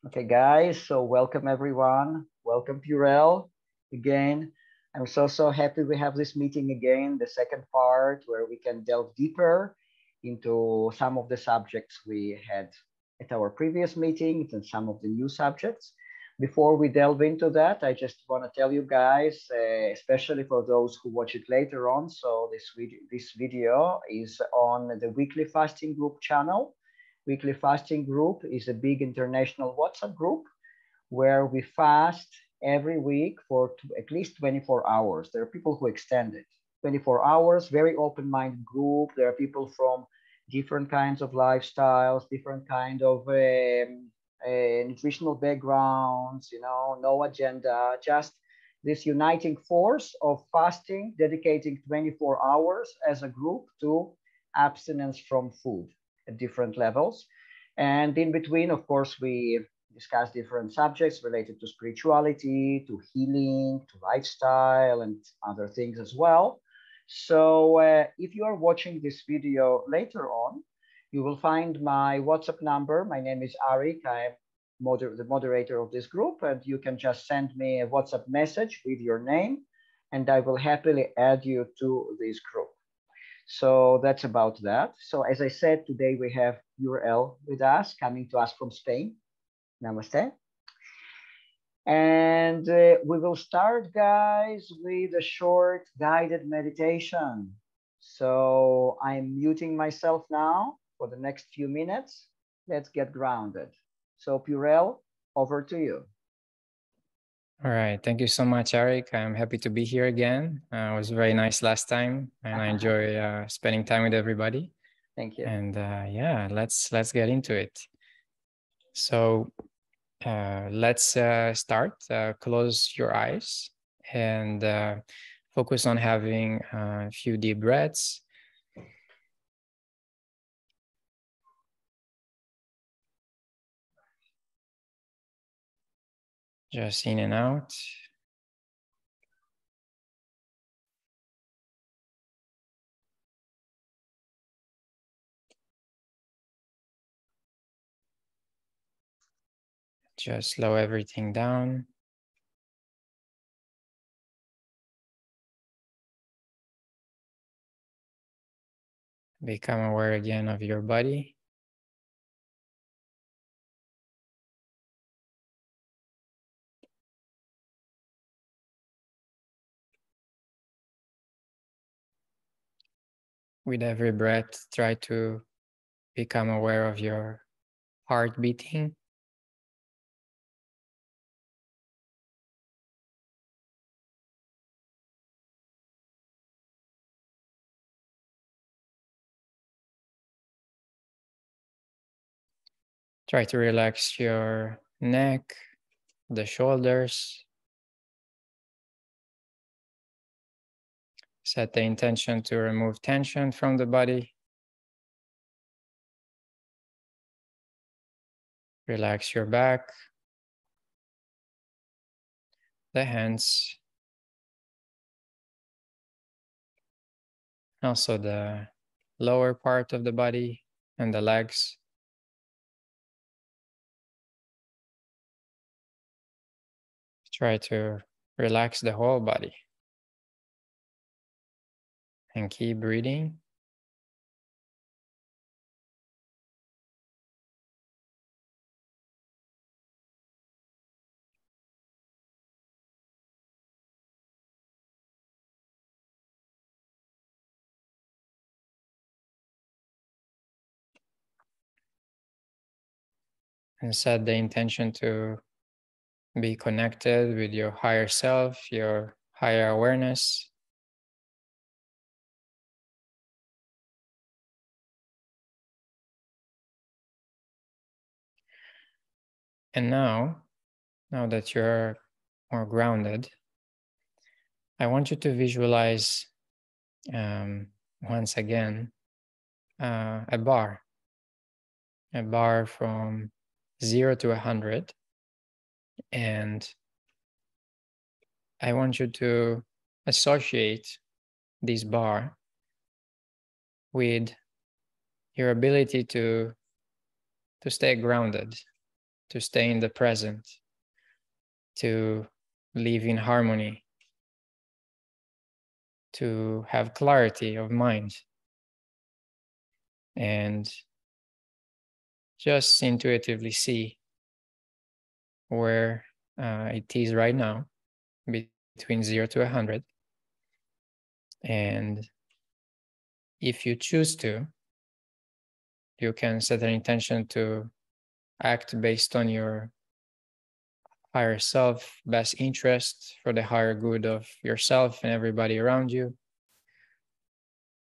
Okay, guys, so welcome everyone. Welcome, PurEL, again. I'm so happy we have this meeting again, the second part where we can delve deeper into some of the subjects we had at our previous meetings and some of the new subjects. Before we delve into that, I just want to tell you guys, especially for those who watch it later on, so this video is on the Weekly Fasting Group channel. Weekly Fasting Group is a big international WhatsApp group where we fast every week for at least 24 hours. There are people who extend it. 24 hours, very open-minded group. There are people from different kinds of lifestyles, different kind of nutritional backgrounds, no agenda, just this uniting force of fasting, dedicating 24 hours as a group to abstinence from food at different levels. And in between, of course, we discuss different subjects related to spirituality, to healing, to lifestyle, and other things as well. So if you are watching this video later on, you will find my WhatsApp number. My name is Arik. I'm the moderator of this group, and you can just send me a WhatsApp message with your name, and I will happily add you to this group. So that's about that. So as I said, today we have PurEL with us, coming to us from Spain. Namaste. And we will start, guys, with a short guided meditation. So I'm muting myself now for the next few minutes. Let's get grounded. So PurEL, over to you. All right. Thank you so much, Arik. I'm happy to be here again. It was very nice last time, and I enjoy spending time with everybody. Thank you. And yeah, let's get into it. So let's start. Close your eyes and focus on having a few deep breaths. Just in and out. Just slow everything down. Become aware again of your body. With every breath, try to become aware of your heart beating. Try to relax your neck, the shoulders. Set the intention to remove tension from the body. Relax your back, the hands, also the lower part of the body and the legs. Try to relax the whole body and keep breathing. And set the intention to be connected with your higher self, your higher awareness. And now that you're more grounded, I want you to visualize once again a bar from 0 to 100. And I want you to associate this bar with your ability to stay grounded, to stay in the present, to live in harmony, to have clarity of mind, and just intuitively see where it is right now, between 0 to 100. And if you choose to, you can set an intention to act based on your higher self, best interest, for the higher good of yourself and everybody around you.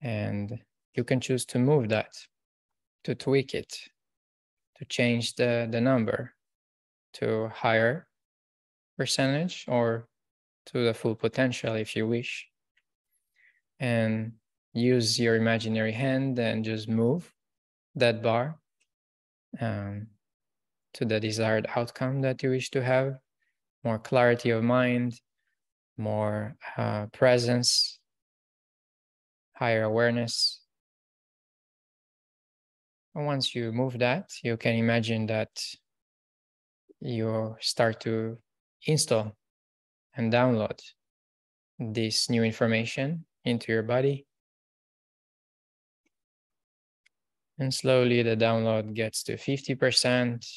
And you can choose to move that, to tweak it, to change the number to higher percentage or to the full potential if you wish. And use your imaginary hand and just move that bar to the desired outcome that you wish to have. More clarity of mind, more presence, higher awareness. And once you move that, you can imagine that you start to install and download this new information into your body. And slowly the download gets to 50%,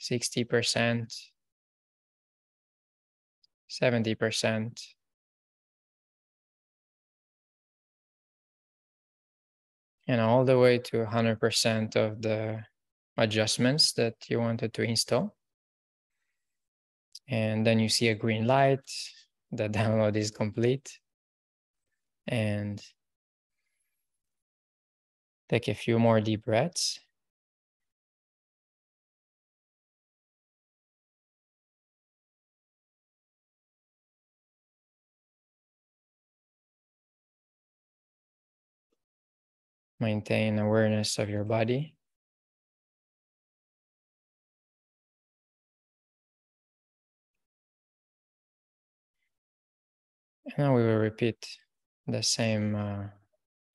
60%, 70%. And all the way to 100% of the adjustments that you wanted to install. And then you see a green light, the download is complete. And take a few more deep breaths. Maintain awareness of your body. And now we will repeat the same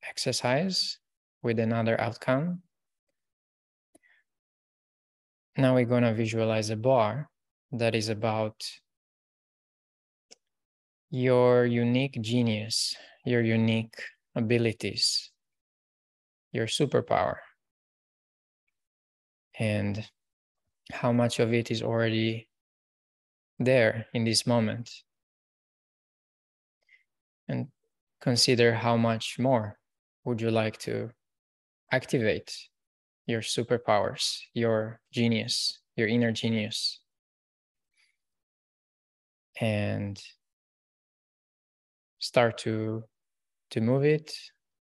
exercise with another outcome. Now we're going to visualize a bar that is about your unique genius, your unique abilities, your superpower, and how much of it is already there in this moment. And consider how much more would you like to activate your superpowers, your genius, your inner genius. And start to move it,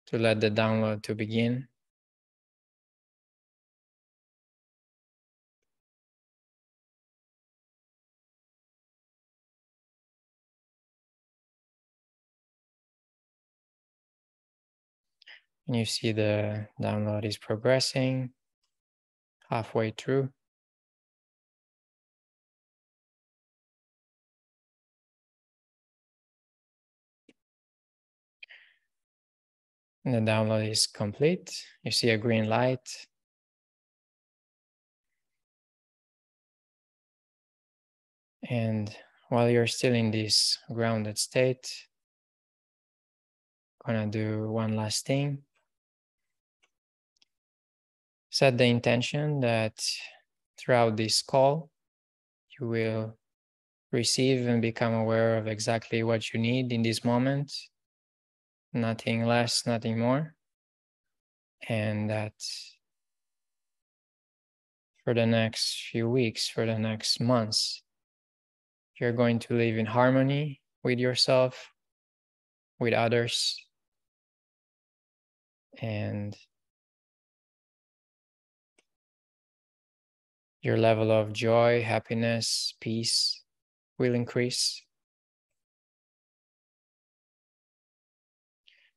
to let the download to begin. And you see the download is progressing halfway through. And the download is complete. You see a green light. And while you're still in this grounded state, I'm gonna do one last thing. Set the intention that throughout this call, you will receive and become aware of exactly what you need in this moment. Nothing less, nothing more. And that for the next few weeks, for the next months, you're going to live in harmony with yourself, with others, and your level of joy, happiness, peace will increase.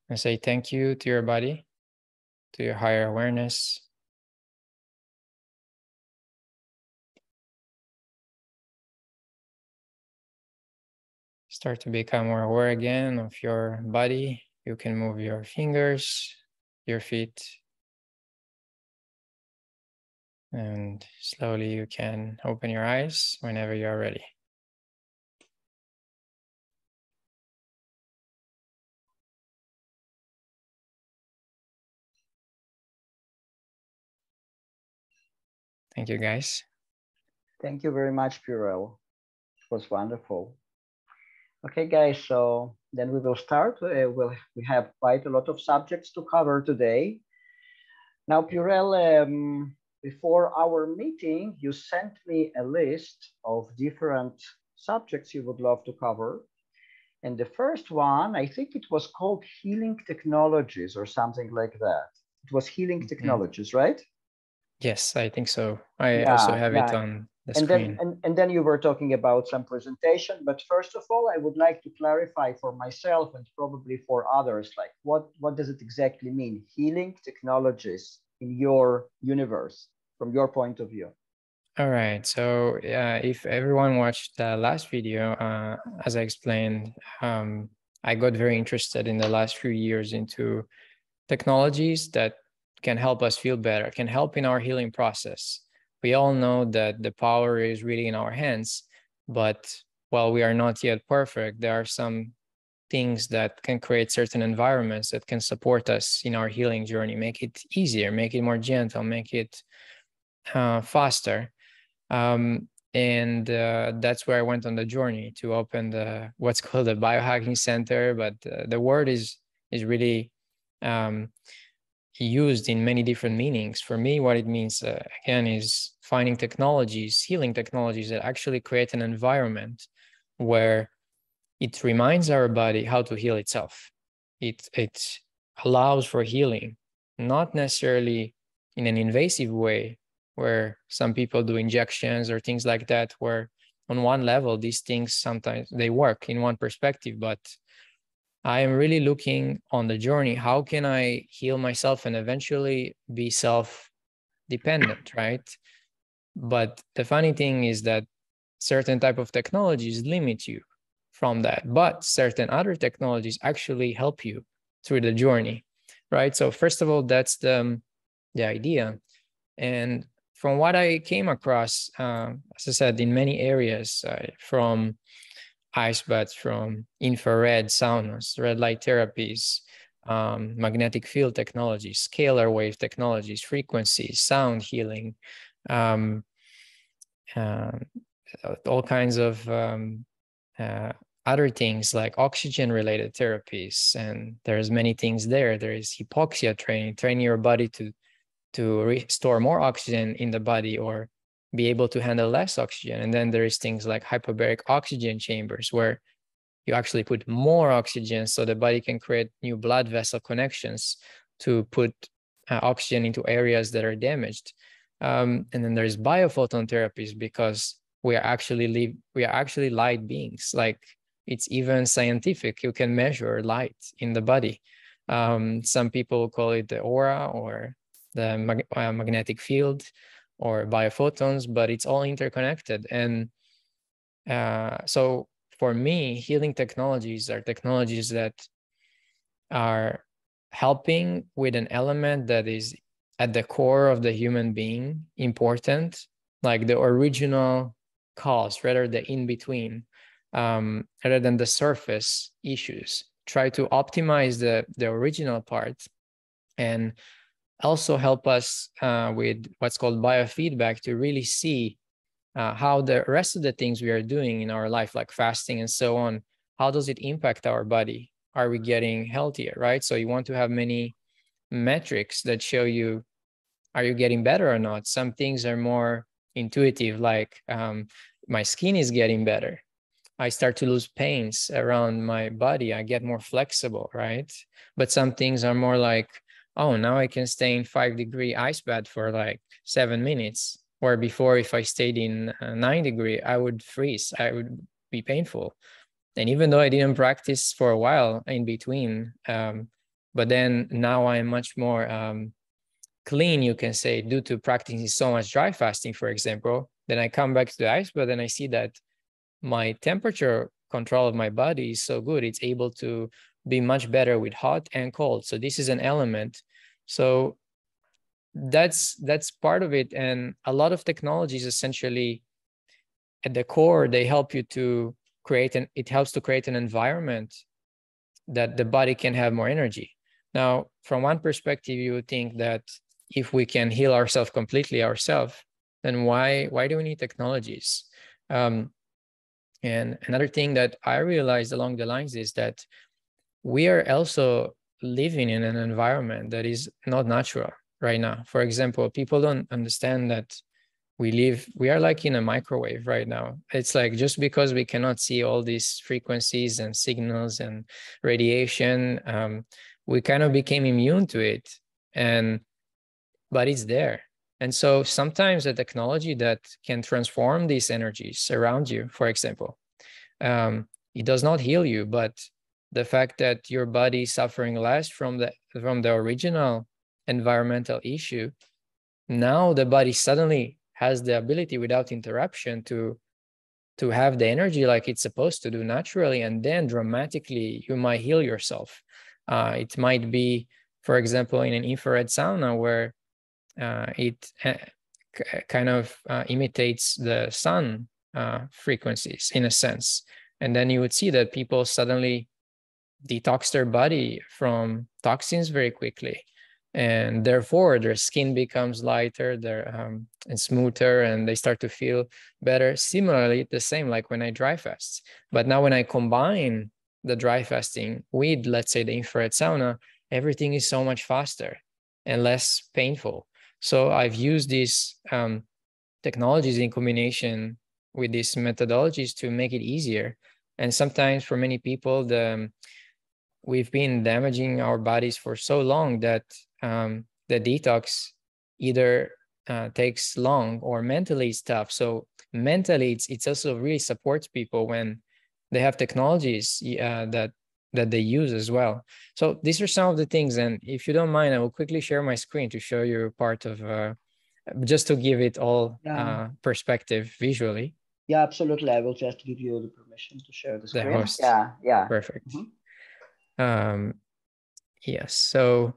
And say thank you to your body, to your higher awareness. Start to become more aware again of your body. You can move your fingers, your feet, And slowly you can open your eyes whenever you're ready. Thank you, guys. Thank you very much, PurEL. It was wonderful. Okay, guys, so then we will start. We have quite a lot of subjects to cover today. Now, PurEL, before our meeting, you sent me a list of different subjects you would love to cover. And the first one, I think it was called healing technologies or something like that. It was healing technologies, right? Yes, I think so. I also have it on the screen. And then you were talking about some presentation. But first of all, I would like to clarify for myself and probably for others, like what does it exactly mean? Healing technologies in your universe, from your point of view. All right. So if everyone watched the last video, as I explained, I got very interested in the last few years into technologies that can help us feel better, can help in our healing process. We all know that the power is really in our hands, but while we are not yet perfect, there are some things that can create certain environments that can support us in our healing journey, make it easier, make it more gentle, make it faster. And that's where I went on the journey to open the what's called the biohacking center, but the word is really used in many different meanings. For me, what it means again is finding technologies, healing technologies that actually create an environment where it reminds our body how to heal itself. It allows for healing, not necessarily in an invasive way, where some people do injections or things like that, where on one level, these things sometimes they work in one perspective, but I am really looking on the journey. How can I heal myself and eventually be self-dependent, right? But the funny thing is that certain type of technologies limit you from that, but certain other technologies actually help you through the journey, right? So first of all, that's the idea. And from what I came across, as I said, in many areas, from ice baths, from infrared saunas, red light therapies, magnetic field technologies, scalar wave technologies, frequencies, sound healing, um, all kinds of other things like oxygen related therapies. And there's many things there. There is hypoxia training your body to restore more oxygen in the body or be able to handle less oxygen. And then there is things like hyperbaric oxygen chambers where you actually put more oxygen so the body can create new blood vessel connections to put oxygen into areas that are damaged. And then there's biophoton therapies because we are actually light beings. Like it's even scientific. You can measure light in the body. Some people call it the aura or the magnetic field or biophotons, but it's all interconnected. And so for me, healing technologies are technologies that are helping with an element that is at the core of the human being important, like the original cause rather than the in-between, rather than the surface issues. Try to optimize the original part and also help us with what's called biofeedback to really see how the rest of the things we are doing in our life, like fasting and so on, how does it impact our body? Are we getting healthier, right? So you want to have many metrics that show you, are you getting better or not? Some things are more intuitive, like my skin is getting better. I start to lose pains around my body. I get more flexible, right? But some things are more like, oh, now I can stay in 5-degree ice bath for like 7 minutes. Where before, if I stayed in 9-degree, I would freeze. I would be painful. And even though I didn't practice for a while in between, but then now I'm much more clean, you can say, due to practicing so much dry fasting, for example. Then I come back to the ice bath and I see that my temperature control of my body is so good. It's able to be much better with hot and cold. So this is an element. So that's part of it. And a lot of technologies, essentially, at the core, they help you to it helps to create an environment that the body can have more energy. Now, from one perspective, you would think that if we can heal ourselves completely ourselves, then why do we need technologies? And another thing that I realized along the lines is that we are also living in an environment that is not natural right now. For example, people don't understand that we are like in a microwave right now. It's like, just because we cannot see all these frequencies and signals and radiation, we kind of became immune to it, but it's there. And so sometimes a technology that can transform these energies around you, for example, it does not heal you, but the fact that your body is suffering less from the original environmental issue, now the body suddenly has the ability, without interruption, to have the energy like it's supposed to do naturally, and then dramatically you might heal yourself. It might be, for example, in an infrared sauna where it kind of imitates the sun frequencies in a sense. And then you would see that people suddenly detox their body from toxins very quickly, and therefore their skin becomes lighter, and smoother, and they start to feel better. Similarly, the same like when I dry fast. But now when I combine the dry fasting with, let's say, the infrared sauna, everything is so much faster and less painful. So I've used these technologies in combination with these methodologies to make it easier. And sometimes for many people, we've been damaging our bodies for so long that the detox either takes long, or mentally it's tough. So mentally, it's also really supports people when they have technologies that they use as well. So these are some of the things. And if you don't mind, I will quickly share my screen to show you part of, just to give it all perspective visually. Yeah, absolutely. I will just give you the permission to share the screen. Host. Yeah. Perfect. Yes, so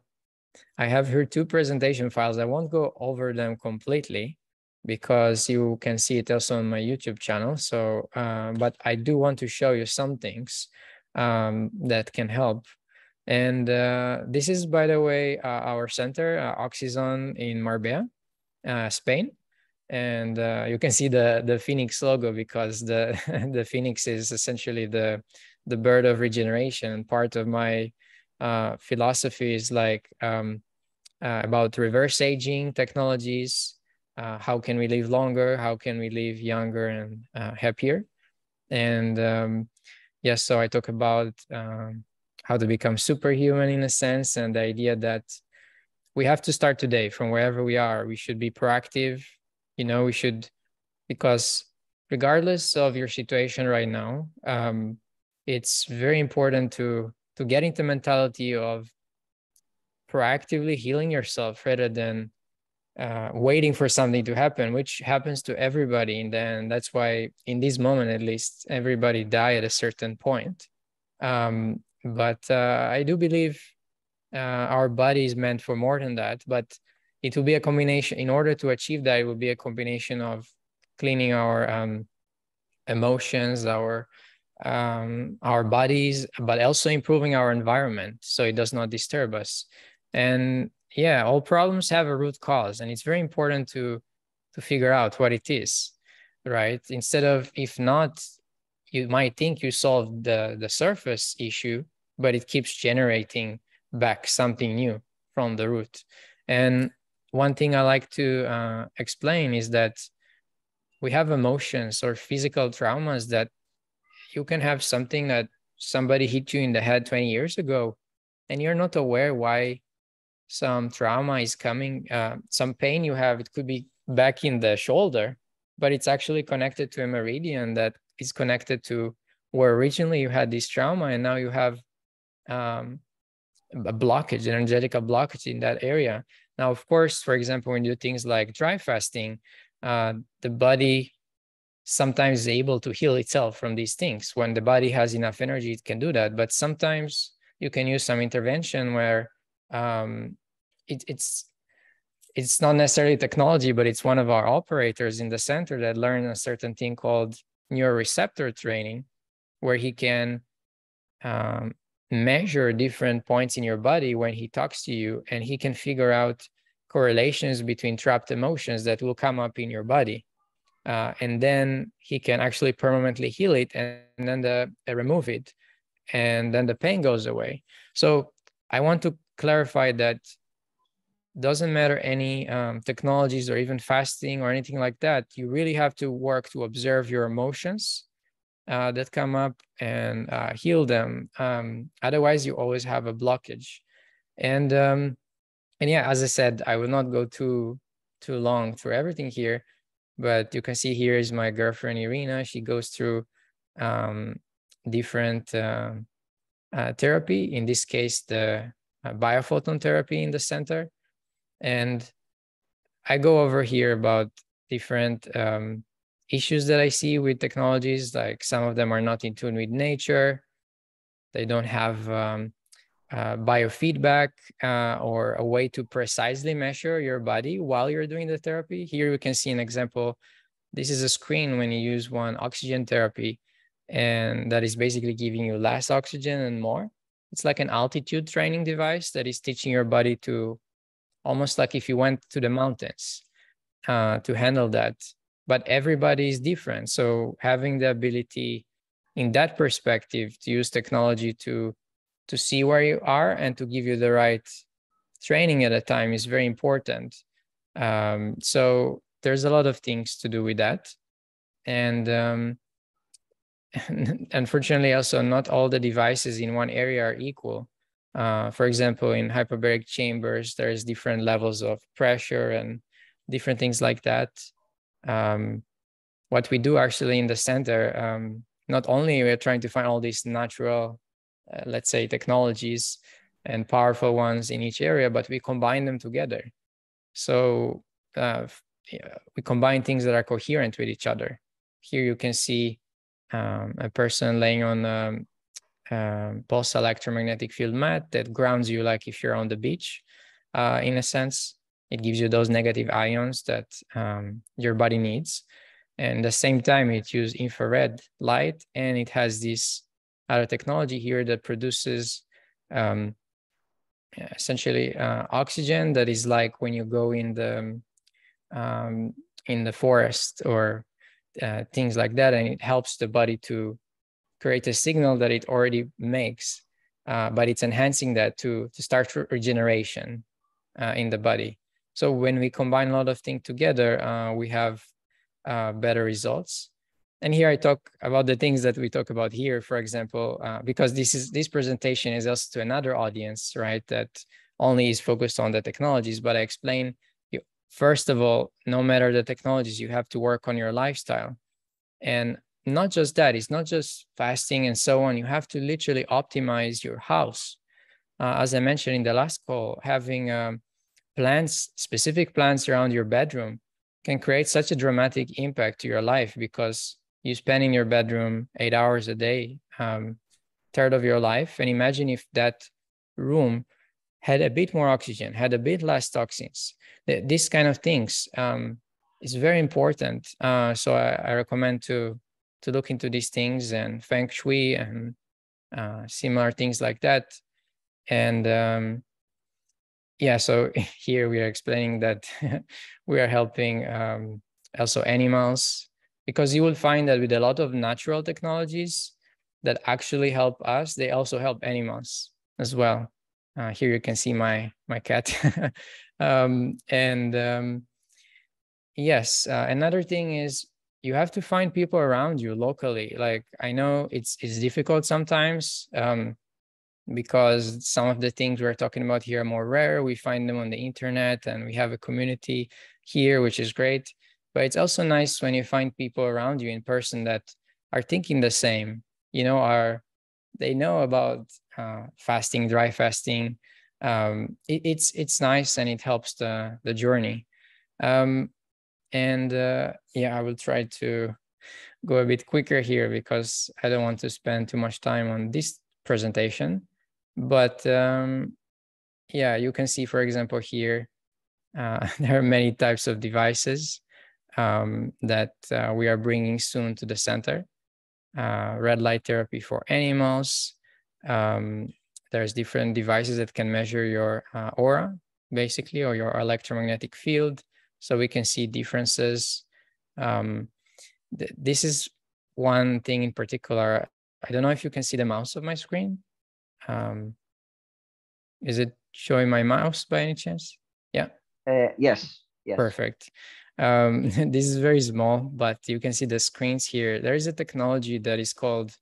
I have here 2 presentation files. I won't go over them completely because you can see it also on my YouTube channel. So, but I do want to show you some things that can help. And this is, by the way, our center, Oxyzon in Marbella, Spain. And you can see the Phoenix logo, because the the Phoenix is essentially the bird of regeneration. Part of my philosophy is like about reverse aging technologies. How can we live longer? How can we live younger and happier? And yes, so I talk about how to become superhuman in a sense, and the idea that we have to start today from wherever we are. We should be proactive. We should, because regardless of your situation right now, it's very important to get into mentality of proactively healing yourself rather than waiting for something to happen, which happens to everybody in the end. That's why in this moment, at least, everybody die at a certain point. But I do believe our body is meant for more than that, but it will be a combination. In order to achieve that, it will be a combination of cleaning our emotions, our bodies, but also improving our environment so it does not disturb us. And yeah, all problems have a root cause, and it's very important to figure out what it is, right? Instead of, if not, you might think you solved the surface issue, but it keeps generating back something new from the root. And one thing I like to explain is that we have emotions or physical traumas that you can have something that somebody hit you in the head 20 years ago, and you're not aware why some trauma is coming, some pain you have. It could be back in the shoulder, but it's actually connected to a meridian that is connected to where originally you had this trauma, and now you have a blockage, an energetical blockage in that area. Now, of course, for example, when you do things like dry fasting, the body sometimes is able to heal itself from these things. When the body has enough energy, it can do that. But sometimes you can use some intervention where it's it's not necessarily technology, but it's one of our operators in the center that learned a certain thing called neuroreceptor training, where he can measure different points in your body when he talks to you, and he can figure out correlations between trapped emotions that will come up in your body. And then he can actually permanently heal it and then remove it. And then the pain goes away. So I want to clarify that doesn't matter any technologies or even fasting or anything like that. You really have to work to observe your emotions that come up and heal them. Otherwise, you always have a blockage. And yeah, as I said, I will not go too long through everything here, but you can see here is my girlfriend Irina. She goes through different therapy. In this case, the biophoton therapy in the center. And I go over here about different issues that I see with technologies. Like some of them are not in tune with nature. They don't have biofeedback or a way to precisely measure your body while you're doing the therapy. Here we can see an example. This is a screen when you use one oxygen therapy, and that is basically giving you less oxygen and more. It's like an altitude training device that is teaching your body to, almost like if you went to the mountains, to handle that. But everybody is different. So having the ability in that perspective to use technology to see where you are and to give you the right training at a time is very important. So there's a lot of things to do with that. And unfortunately, also not all the devices in one area are equal. For example, in hyperbaric chambers, there's different levels of pressure and different things like that. What we do actually in the center, not only we're trying to find all these natural, let's say, technologies and powerful ones in each area, but we combine them together. So we combine things that are coherent with each other. Here you can see a person laying on pulse electromagnetic field mat that grounds you like if you're on the beach, in a sense. It gives you those negative ions that your body needs. And at the same time, it uses infrared light, and it has this other technology here that produces essentially oxygen that is like when you go in the forest or things like that, and it helps the body to create a signal that it already makes, but it's enhancing that to start regeneration in the body. So when we combine a lot of things together, we have better results. And here I talk about the things that we talk about here, for example, because this presentation is also to another audience, right, that only is focused on the technologies. But I explain, first of all, no matter the technologies, you have to work on your lifestyle. And not just that, it's not just fasting and so on. You have to literally optimize your house. As I mentioned in the last call, having plants, specific plants around your bedroom can create such a dramatic impact to your life, because you spend in your bedroom 8 hours a day, third of your life. And imagine if that room had a bit more oxygen, had a bit less toxins. These kind of things is very important. So I recommend to look into these things and feng shui and similar things like that. And yeah, so here we are explaining that we are helping also animals, because you will find that with a lot of natural technologies that actually help us, they also help animals as well. Here you can see my cat. Yes, another thing is you have to find people around you locally. Like, I know it's difficult sometimes, because some of the things we're talking about here are more rare. We find them on the internet, and we have a community here, which is great. But it's also nice when you find people around you in person that are thinking the same, they know about fasting, dry fasting. It's nice, and it helps the journey. Yeah, I will try to go a bit quicker here because I don't want to spend too much time on this presentation. But yeah, you can see, for example, here, there are many types of devices that we are bringing soon to the center. Red light therapy for animals. There's different devices that can measure your aura, basically, or your electromagnetic field, so we can see differences. This is one thing in particular. I don't know if you can see the mouse of my screen. Is it showing my mouse by any chance? Yeah. Yes. Perfect. This is very small, but you can see the screens here. There is a technology that is called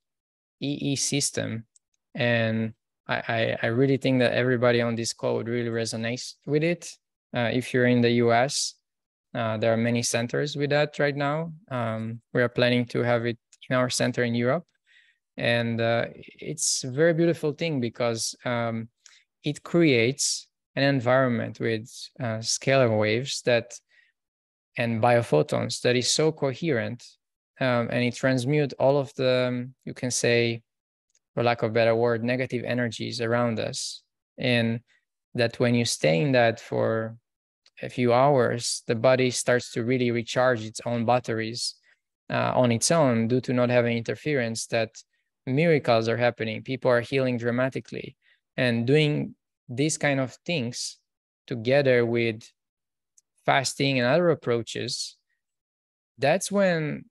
EE system. And I really think that everybody on this call would really resonate with it. If you're in the US, there are many centers with that right now. We are planning to have it in our center in Europe. And it's a very beautiful thing because it creates an environment with scalar waves that and biophotons that is so coherent, and it transmutes all of the, you can say, for lack of a better word, negative energies around us. And that when you stay in that for a few hours, the body starts to really recharge its own batteries on its own due to not having interference, that miracles are happening. People are healing dramatically. And doing these kind of things together with fasting and other approaches, that's when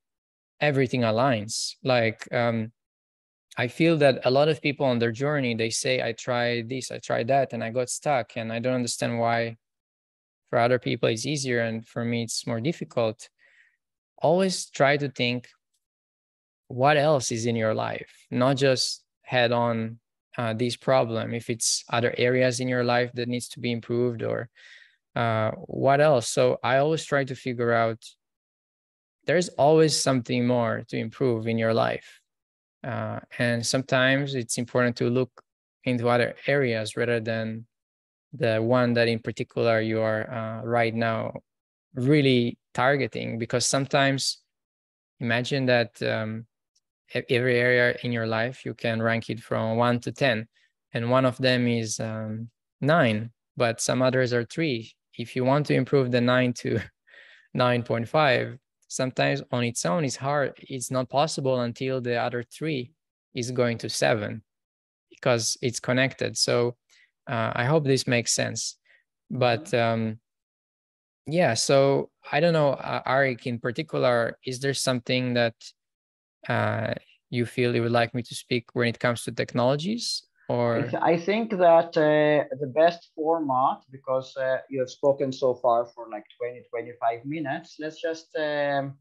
everything aligns. Like, I feel that a lot of people on their journey, they say, I tried this, I tried that, and I got stuck. And I don't understand why for other people it's easier and for me it's more difficult. Always try to think what else is in your life, not just head on this problem. If it's other areas in your life that needs to be improved, or what else. So I always try to figure out there's always something more to improve in your life. And sometimes it's important to look into other areas rather than the one that in particular you are right now really targeting. Because sometimes imagine that every area in your life, you can rank it from 1 to 10. And one of them is 9, but some others are 3. If you want to improve the 9 to 9.5, sometimes on its own is hard. It's not possible until the other 3 is going to 7, because it's connected. So I hope this makes sense. But yeah, so I don't know, Arik, in particular, is there something that you feel you would like me to speak when it comes to technologies? Or I think that the best format, because you have spoken so far for like 20-25 minutes, let's just get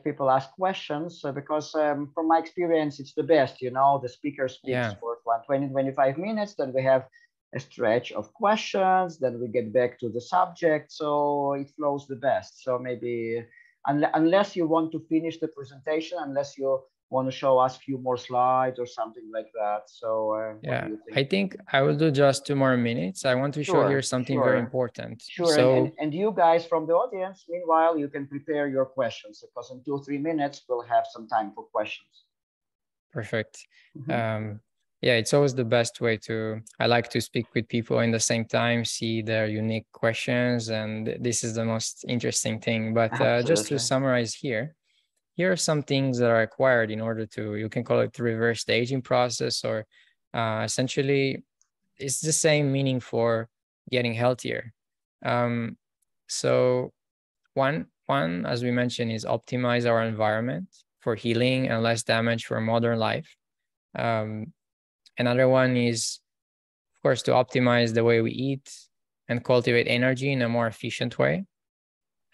people ask questions, because from my experience, it's the best, the speaker speaks for 20-25 minutes, then we have a stretch of questions, then we get back to the subject, so it flows the best. So maybe unless you want to finish the presentation, unless you want to show us a few more slides or something like that. So yeah, I think I will do just 2 more minutes. I want to show here something very important. Sure. So, and you guys from the audience, meanwhile, you can prepare your questions, because in 2-3 minutes we'll have some time for questions. Perfect. Yeah, it's always the best way to, I like to speak with people in the same time, see their unique questions, and this is the most interesting thing. But just to summarize here are some things that are acquired in order to, you can call it the reverse the aging process, or essentially it's the same meaning for getting healthier. So one, as we mentioned, is optimize our environment for healing and less damage for modern life. Another one is, of course, to optimize the way we eat and cultivate energy in a more efficient way.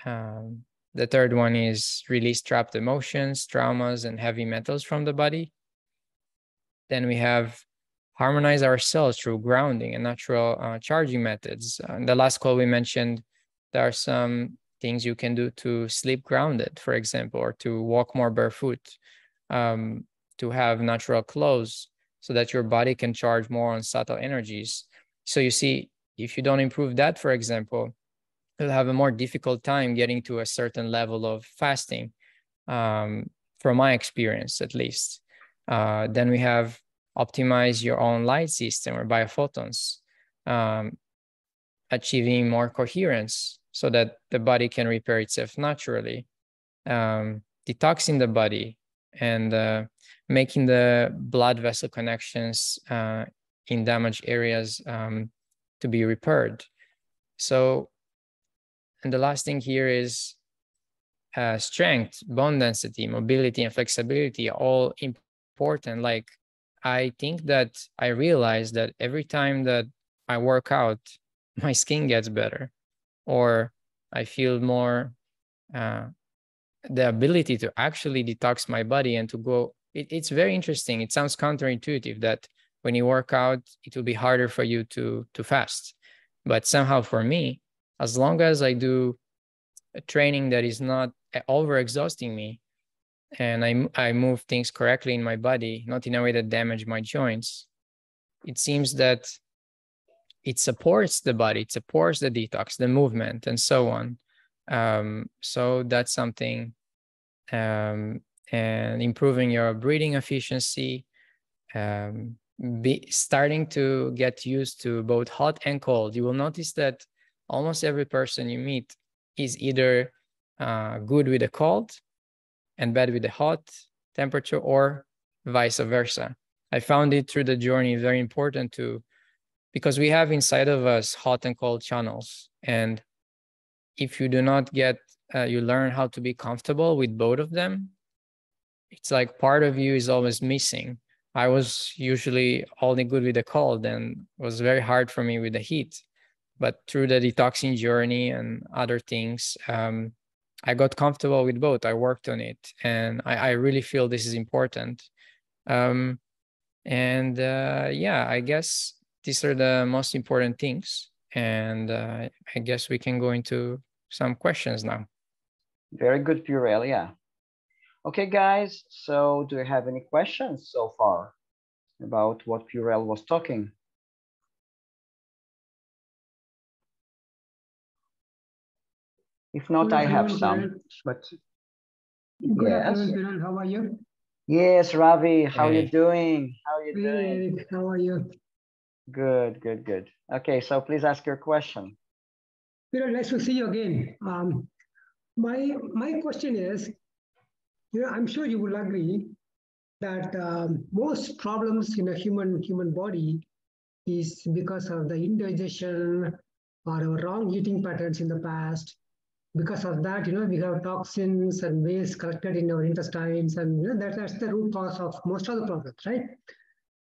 The third one is release trapped emotions, traumas, and heavy metals from the body. Then we have harmonize ourselves through grounding and natural charging methods. In the last call we mentioned there are some things you can do to sleep grounded, for example, or to walk more barefoot, to have natural clothes so that your body can charge more on subtle energies. So you see, if you don't improve that, for example, you'll have a more difficult time getting to a certain level of fasting, from my experience at least. Then we have optimize your own light system or biophotons. achieving more coherence so that the body can repair itself naturally, detoxing the body, and making the blood vessel connections in damaged areas to be repaired. So, and the last thing here is strength, bone density, mobility, and flexibility, all important. Like, I think that I realize that every time that I work out, my skin gets better, or I feel more the ability to actually detox my body and to go. It's very interesting. It sounds counterintuitive that when you work out, it will be harder for you to fast. But somehow for me, as long as I do a training that is not overexhausting me, and I move things correctly in my body, not in a way that damage my joints, it seems that it supports the body, it supports the detox, the movement, and so on. So that's something, and improving your breathing efficiency, starting to get used to both hot and cold. You will notice that almost every person you meet is either good with the cold and bad with the hot temperature, or vice versa. I found it through the journey very important to, because we have inside of us hot and cold channels. And if you do not get, you learn how to be comfortable with both of them, it's like part of you is always missing. I was usually only good with the cold, and it was very hard for me with the heat. But through the detoxing journey and other things, I got comfortable with both. I worked on it, and I really feel this is important. Yeah, I guess these are the most important things. And I guess we can go into some questions now. Very good, PurEL. Yeah. Okay, guys. So, do you have any questions so far about what PurEL was talking? If not, I have some. But good yes. afternoon, PurEL. How are you? Yes, Ravi. How are you doing? How are you doing? Arik, how are you? Good, good, good. Okay, so please ask your question. PurEL, nice to see you again. My question is, I'm sure you will agree that most problems in a human body is because of the indigestion or our wrong eating patterns in the past. Because of that, we have toxins and waste collected in our intestines, and that's the root cause of most of the problems, right?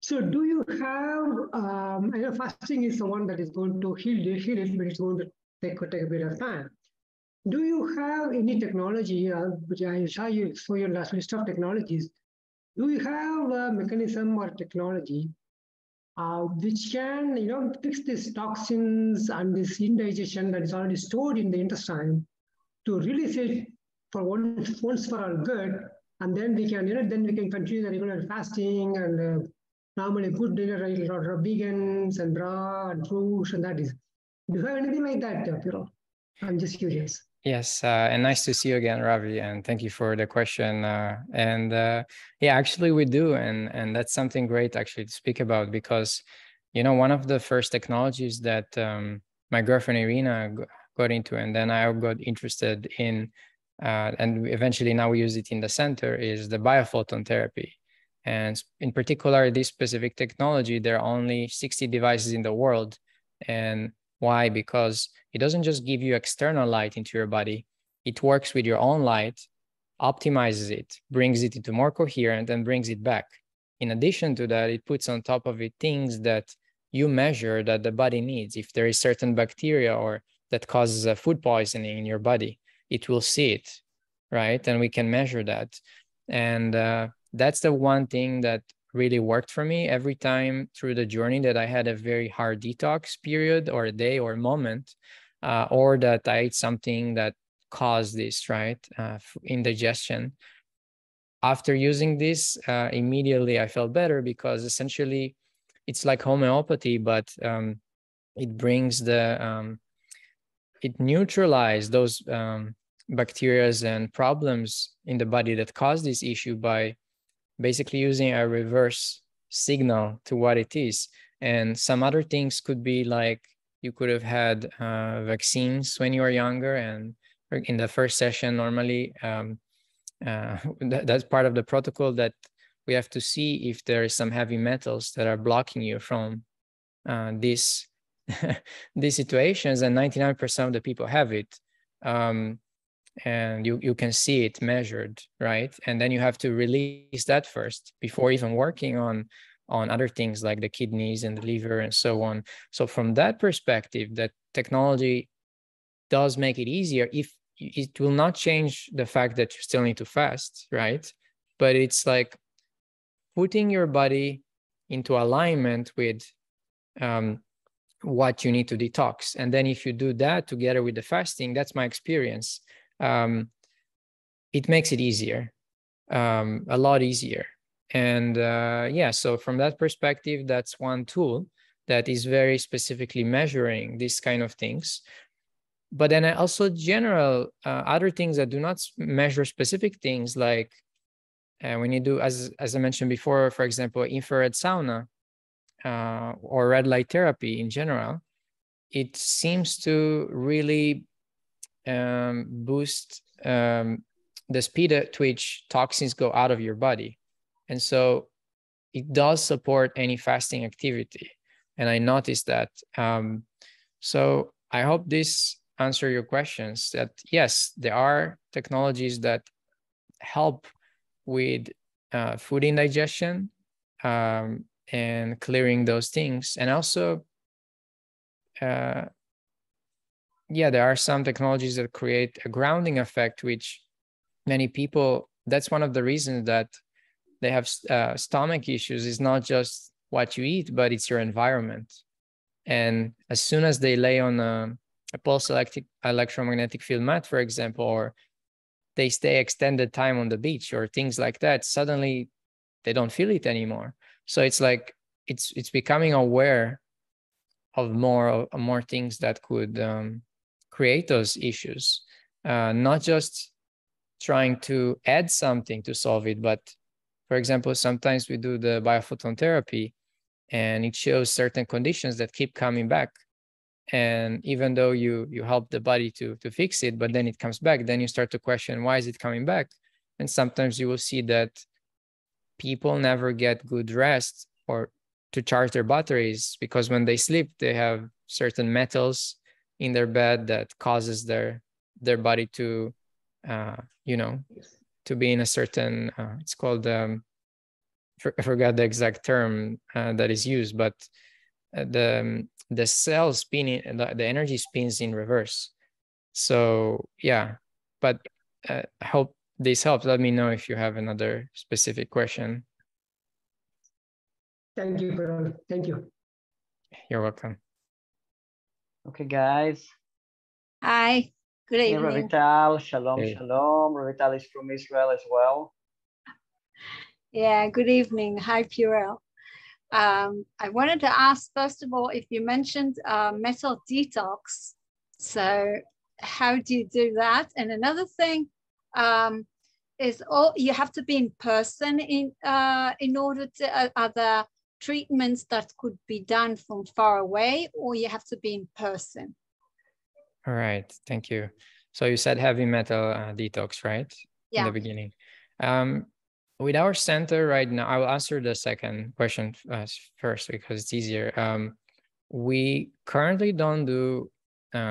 So, do you have? I know fasting is the one that is going to heal it, but it's going to take a bit of time. Do you have any technology, which I saw you show your last list of technologies? Do you have a mechanism or technology which can, fix these toxins and this indigestion that is already stored in the intestine to release it for once for all good, and then we can, then we can continue the regular fasting and normally good dinner, right? A lot of vegans and raw and fruits and that is. Do you have anything like that, I'm just curious. Yes, and nice to see you again, Ravi, and thank you for the question. Yeah, actually we do, and that's something great actually to speak about, because one of the first technologies that my girlfriend Irina got into, and then I got interested in, and eventually now we use it in the center, is the biophoton therapy. And in particular, this specific technology, there are only 60 devices in the world. And why? Because it doesn't just give you external light into your body. It works with your own light, optimizes it, brings it into more coherent, and brings it back. In addition to that, it puts on top of it things that you measure that the body needs. If there is certain bacteria or that causes a food poisoning in your body, it will see it, right? And we can measure that. And that's the one thing that really worked for me every time through the journey that I had a very hard detox period or a day or a moment, or that I ate something that caused this, right? Indigestion. After using this, immediately I felt better, because essentially it's like homeopathy, but it brings it neutralizes those bacteria and problems in the body that cause this issue by basically using a reverse signal to what it is. And some other things could be like you could have had vaccines when you were younger, and in the first session, normally that's part of the protocol, that we have to see if there is some heavy metals that are blocking you from these situations, and 99% of the people have it. And you can see it measured, right? And then you have to release that first before even working on other things like the kidneys and the liver and so on. So from that perspective, that technology does make it easier. If it will not change the fact that you still need to fast, right? But it's like putting your body into alignment with what you need to detox. And then if you do that together with the fasting, that's my experience, it makes it easier, a lot easier. And yeah, so from that perspective, that's one tool that is very specifically measuring these kind of things. But then also general other things that do not measure specific things, like when you do, as I mentioned before, for example, infrared sauna or red light therapy in general, it seems to really boost the speed at which toxins go out of your body. And so it does support any fasting activity. And I noticed that. So I hope this answer your questions, that yes, there are technologies that help with food indigestion and clearing those things. And also, yeah, there are some technologies that create a grounding effect, which many people, that's one of the reasons that they have stomach issues, is not just what you eat, but it's your environment. And as soon as they lay on a pulse electromagnetic field mat, for example, or they stay extended time on the beach or things like that, suddenly they don't feel it anymore. So it's like, it's becoming aware of more things that could create those issues, not just trying to add something to solve it, but for example, sometimes we do the biophoton therapy and it shows certain conditions that keep coming back. And even though you help the body to fix it, but then it comes back, then you start to question, why is it coming back? And sometimes you will see that people never get good rest or to charge their batteries, because when they sleep, they have certain metals in their bed that causes their body to, to be in a certain, it's called, I forgot the exact term that is used, but the cell spinning, the energy spins in reverse. So yeah, but I hope this helps. Let me know if you have another specific question. Thank you, PurEL. Thank you. You're welcome. Okay, guys. Hi, good Hey, evening. Ravital. Shalom, Hey. shalom. Ravital is from Israel as well. Yeah, good evening. Hi, PurEL. I wanted to ask, first of all, if you mentioned metal detox. So how do you do that? And another thing is, you have to be in person in order to, other treatments that could be done from far away, or you have to be in person? All right, thank you. So you said heavy metal detox, right? Yeah. In the beginning. With our center right now, I will answer the second question first because it's easier. We currently don't do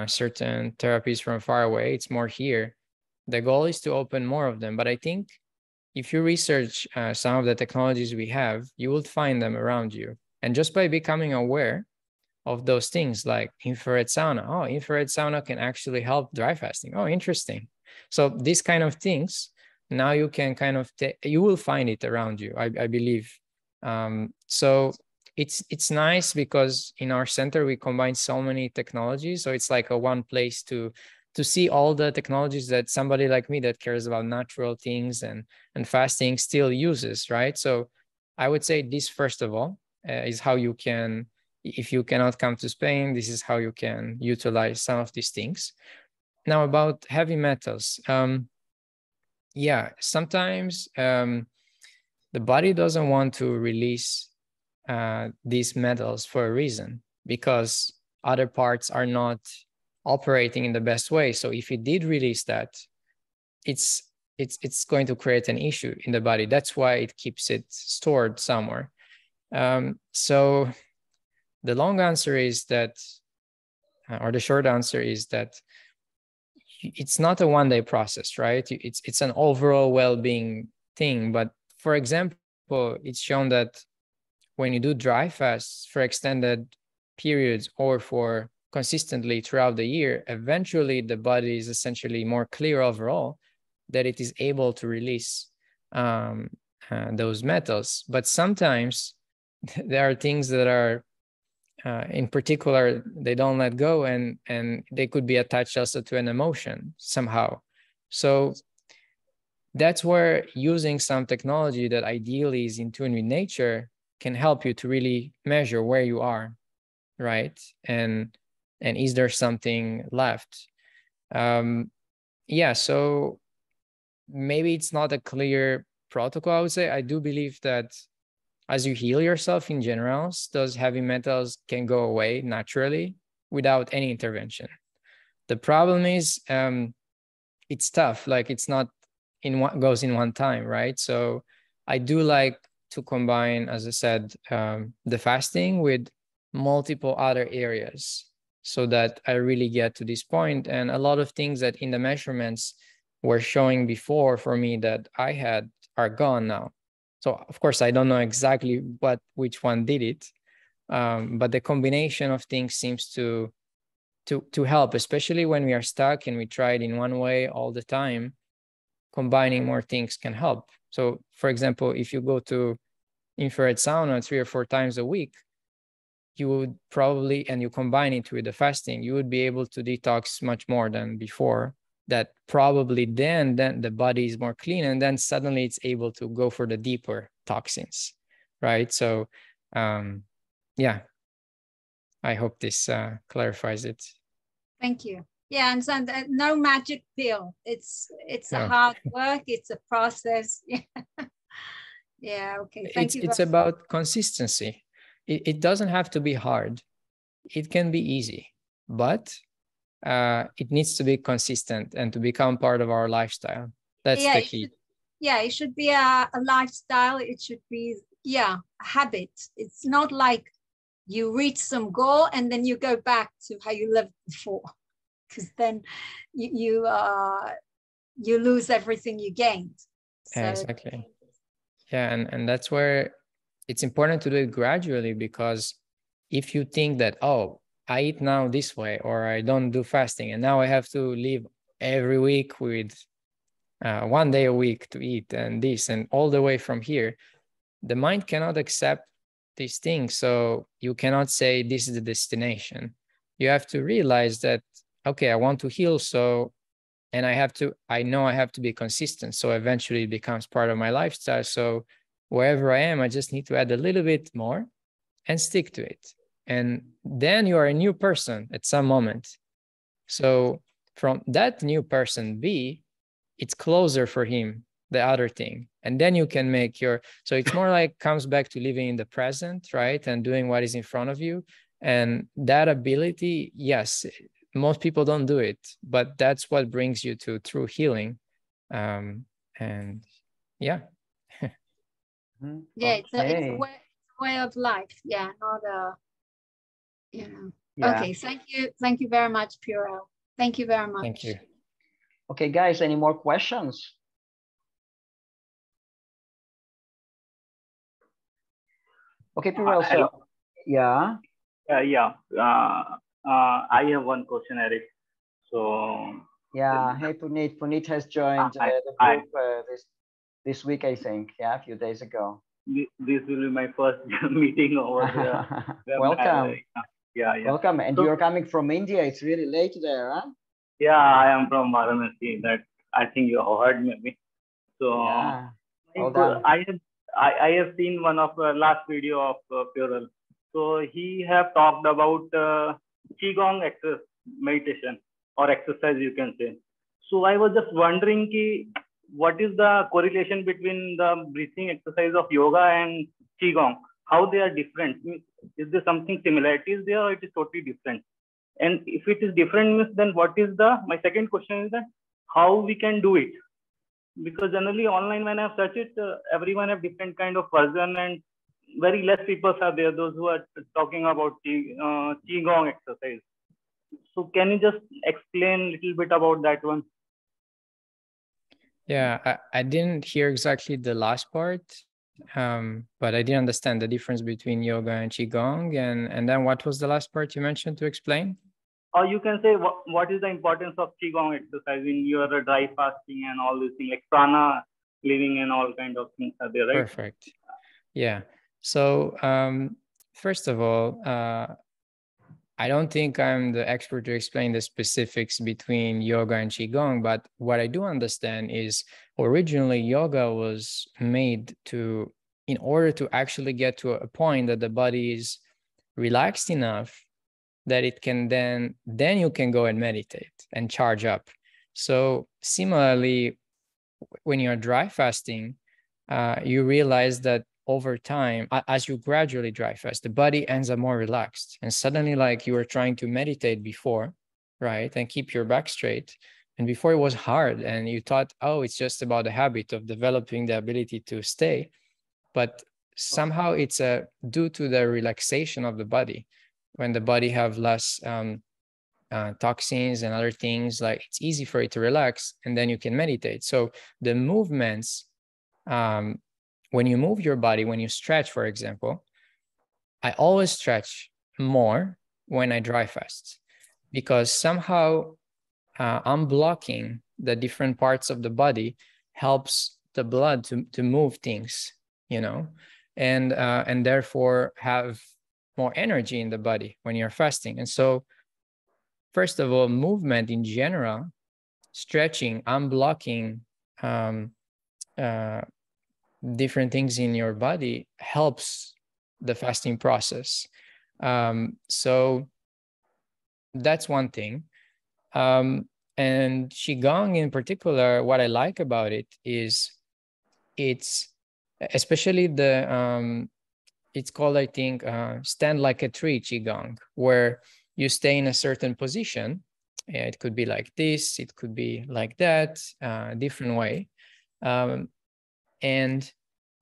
certain therapies from far away. It's more here. The goal is to open more of them. But I think if you research some of the technologies we have, you will find them around you. And just by becoming aware of those things like infrared sauna, oh, infrared sauna can actually help dry fasting. Oh, interesting. So these kind of things, now you can kind of, you will find it around you, I believe. So it's nice because in our center, we combine so many technologies. So it's like a one place to see all the technologies that somebody like me that cares about natural things and fasting still uses, right? So I would say this, first of all, is how you can, if you cannot come to Spain, this is how you can utilize some of these things. Now about heavy metals. Yeah, sometimes the body doesn't want to release these metals for a reason, because other parts are not operating in the best way. So if you did release that, it's going to create an issue in the body. That's why it keeps it stored somewhere. So the long answer is that, or the short answer is that it's not a one-day process, right? It's an overall well-being thing. But for example, it's shown that when you do dry fasts for extended periods or for consistently throughout the year, eventually the body is essentially more clear overall, that it is able to release those metals. But sometimes there are things that are, in particular, they don't let go, and they could be attached also to an emotion somehow. So that's where using some technology that ideally is in tune with nature can help you to really measure where you are, right? And is there something left? Yeah, so maybe it's not a clear protocol, I would say. I do believe that as you heal yourself in general, those heavy metals can go away naturally without any intervention. The problem is it's tough, like it's not goes in one time, right? So I do like to combine, as I said, the fasting with multiple other areas so that I really get to this point. And a lot of things that in the measurements were showing before for me that I had are gone now. So of course, I don't know exactly which one did it, but the combination of things seems to help, especially when we are stuck and we try it in one way all the time. Combining more things can help. So for example, if you go to infrared sauna 3 or 4 times a week, you would probably, and you combine it with the fasting, you would be able to detox much more than before. That probably then the body is more clean, and then suddenly it's able to go for the deeper toxins, right? So yeah, I hope this clarifies it. Thank you. Yeah, and so no magic pill. It's a hard work. It's a process. Yeah. Okay. Thank you. It's about consistency. It doesn't have to be hard. It can be easy, but it needs to be consistent and to become part of our lifestyle. That's the key. It should be a lifestyle. It should be, a habit. It's not like you reach some goal and then you go back to how you lived before, because then you lose everything you gained. So. Exactly. Yeah, and that's where it's important to do it gradually, because if you think that, oh, I eat now this way, or I don't do fasting, and now I have to live every week with 1 day a week to eat and this, and all the way from here, the mind cannot accept these things. So you cannot say this is the destination. You have to realize that, okay, I want to heal, so, and I know I have to be consistent. So eventually it becomes part of my lifestyle. So wherever I am, I just need to add a little bit more and stick to it. And then you are a new person at some moment. So from that new person B, it's closer for him, the other thing. And then you can make so it's more like comes back to living in the present, right? And doing what is in front of you. And that ability, yes, most people don't do it, but that's what brings you to true healing. And yeah. Yeah, it's a way of life. Yeah, not a, Okay, thank you very much, PurEL. Thank you very much. Thank you. Okay, guys, any more questions? Okay, PurEL, so yeah. I have one question, Arik. So yeah, hey Puneet. Puneet has joined the group this week, I think. Yeah, a few days ago. This will be my first meeting over there. Welcome. Yeah. Welcome. And you're coming from India. It's really late there, huh? Yeah, I am from Varanasi. That I think you heard maybe. So yeah. Well done. I have seen one of the last video of PurEL. So he have talked about Qigong meditation or exercise, you can say. So I was just wondering what is the correlation between the breathing exercise of yoga and Qigong? How they are different? Is there something similarities there, or it is totally different? And if it is different, then what is my second question is that how we can do it? Because generally online when I search it, everyone have different kind of version, and very less people are there, those who are talking about Qigong exercise. So can you just explain a little bit about that one? Yeah, I didn't hear exactly the last part, but I did understand the difference between yoga and Qigong. And then what was the last part you mentioned to explain? Or you can say what is the importance of Qigong exercise in your dry fasting and all these things, like prana living and all kind of things are there, right? Perfect. Yeah. So first of all, I don't think I'm the expert to explain the specifics between yoga and Qigong, but what I do understand is originally yoga was made in order to actually get to a point that the body is relaxed enough that it can then you can go and meditate and charge up. So similarly, when you're dry fasting, you realize that over time, as you gradually dry fast, the body ends up more relaxed. And suddenly, like you were trying to meditate before, right? And keep your back straight. And before it was hard. And you thought, oh, it's just about the habit of developing the ability to stay. But somehow it's due to the relaxation of the body. When the body have less toxins and other things, like it's easy for it to relax, and then you can meditate. So the movements, when you move your body, when you stretch, for example, I always stretch more when I dry fast, because somehow unblocking the different parts of the body helps the blood to move things, and therefore have more energy in the body when you're fasting. And so, first of all, movement in general, stretching, unblocking different things in your body helps the fasting process. So that's one thing. And Qigong in particular, what I like about it is it's especially it's called, I think, stand like a tree Qigong, where you stay in a certain position. It could be like this, it could be like that, different way. And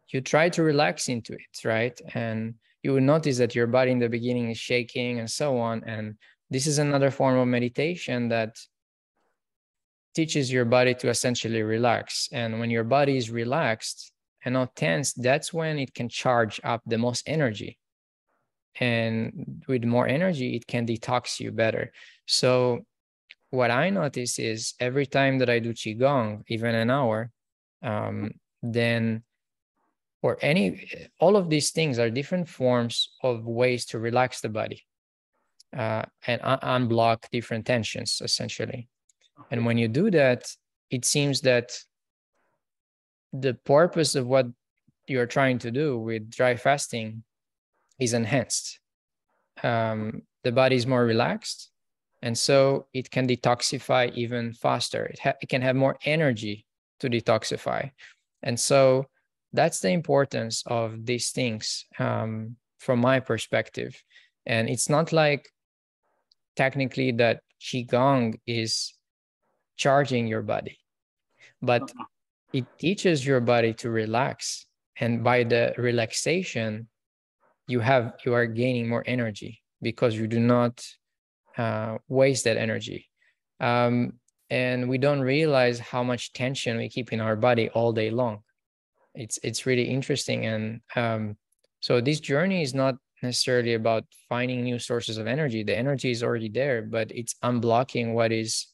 you try to relax into it, right? And you will notice that your body in the beginning is shaking and so on. And this is another form of meditation that teaches your body to essentially relax. And when your body is relaxed and not tense, that's when it can charge up the most energy. And with more energy, it can detox you better. So what I notice is every time that I do Qigong, even an hour, then all of these things are different forms of ways to relax the body and unblock different tensions, essentially. And when you do that, it seems that the purpose of what you're trying to do with dry fasting is enhanced. The body is more relaxed, and so it can detoxify even faster. It can have more energy to detoxify. And so that's the importance of these things from my perspective. And it's not like technically that Qigong is charging your body, but it teaches your body to relax. And by the relaxation, you are gaining more energy because you do not waste that energy. And we don't realize how much tension we keep in our body all day long. It's really interesting. And so this journey is not necessarily about finding new sources of energy. The energy is already there, but it's unblocking what is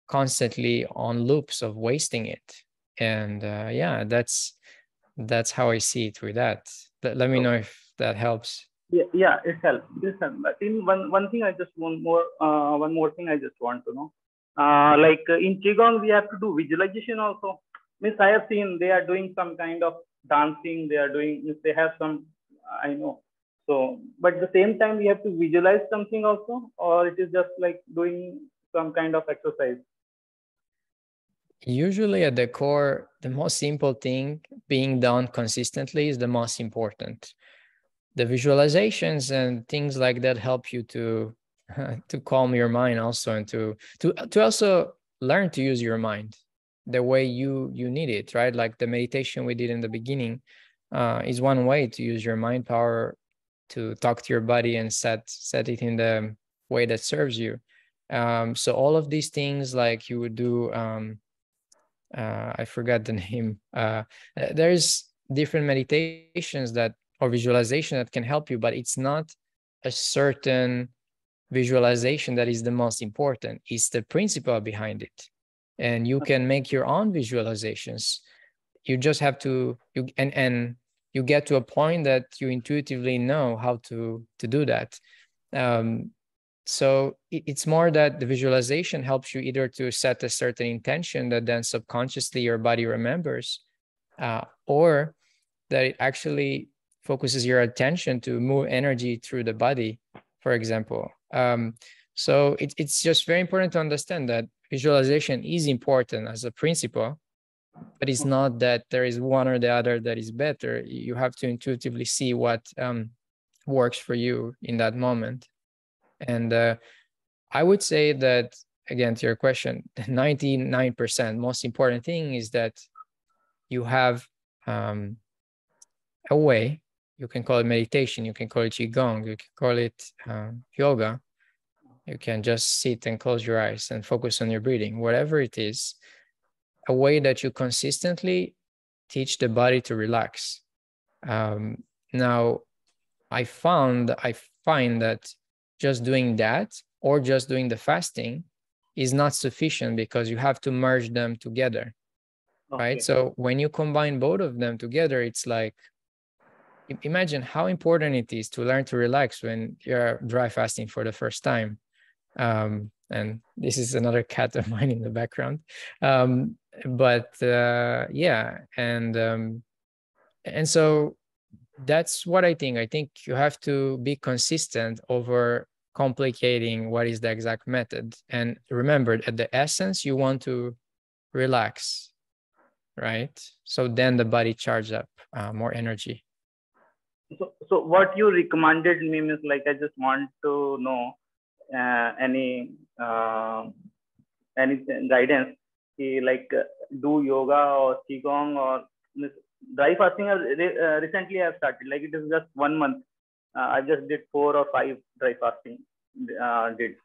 constantly on loops of wasting it. And yeah, that's how I see it with that. Let me know if that helps. Yeah, it helps. But in one thing, I just one more thing I just want to know. Like in Qigong, we have to do visualization also. Means I have seen they are doing some kind of dancing. They have some, I know. So, but at the same time, we have to visualize something also, or it is just like doing some kind of exercise. Usually at the core, the most simple thing being done consistently is the most important. The visualizations and things like that help you to to calm your mind also, and to also learn to use your mind the way you need it, right? Like the meditation we did in the beginning is one way to use your mind power to talk to your body and set it in the way that serves you. So all of these things, like you would do, I forgot the name. There's different meditations that or visualization that can help you, but it's not a certain visualization that is the most important. It's the principle behind it, and you can make your own visualizations. You just have to and you get to a point that you intuitively know how to do that. So it's more that the visualization helps you either to set a certain intention that then subconsciously your body remembers, or that it actually focuses your attention to move energy through the body, for example. So it's just very important to understand that visualization is important as a principle, but it's not that there is one or the other that is better. You have to intuitively see what works for you in that moment. And I would say that, again, to your question, the 99% most important thing is that you have a way. You can call it meditation, you can call it qigong, you can call it yoga. You can just sit and close your eyes and focus on your breathing, whatever it is, a way that you consistently teach the body to relax. Now, I find that just doing that or just doing the fasting is not sufficient, because you have to merge them together, right? So when you combine both of them together, it's like, imagine how important it is to learn to relax when you're dry fasting for the first time. And this is another cat of mine in the background. Yeah, and so that's what I think. I think you have to be consistent over complicating what is the exact method. And remember, at the essence, you want to relax, right? So then the body charges up more energy. So what you recommended me is like, I just want to know any guidance, like do yoga or qigong or dry fasting. Recently I've started, like it is just 1 month. I just did 4 or 5 dry fasting did.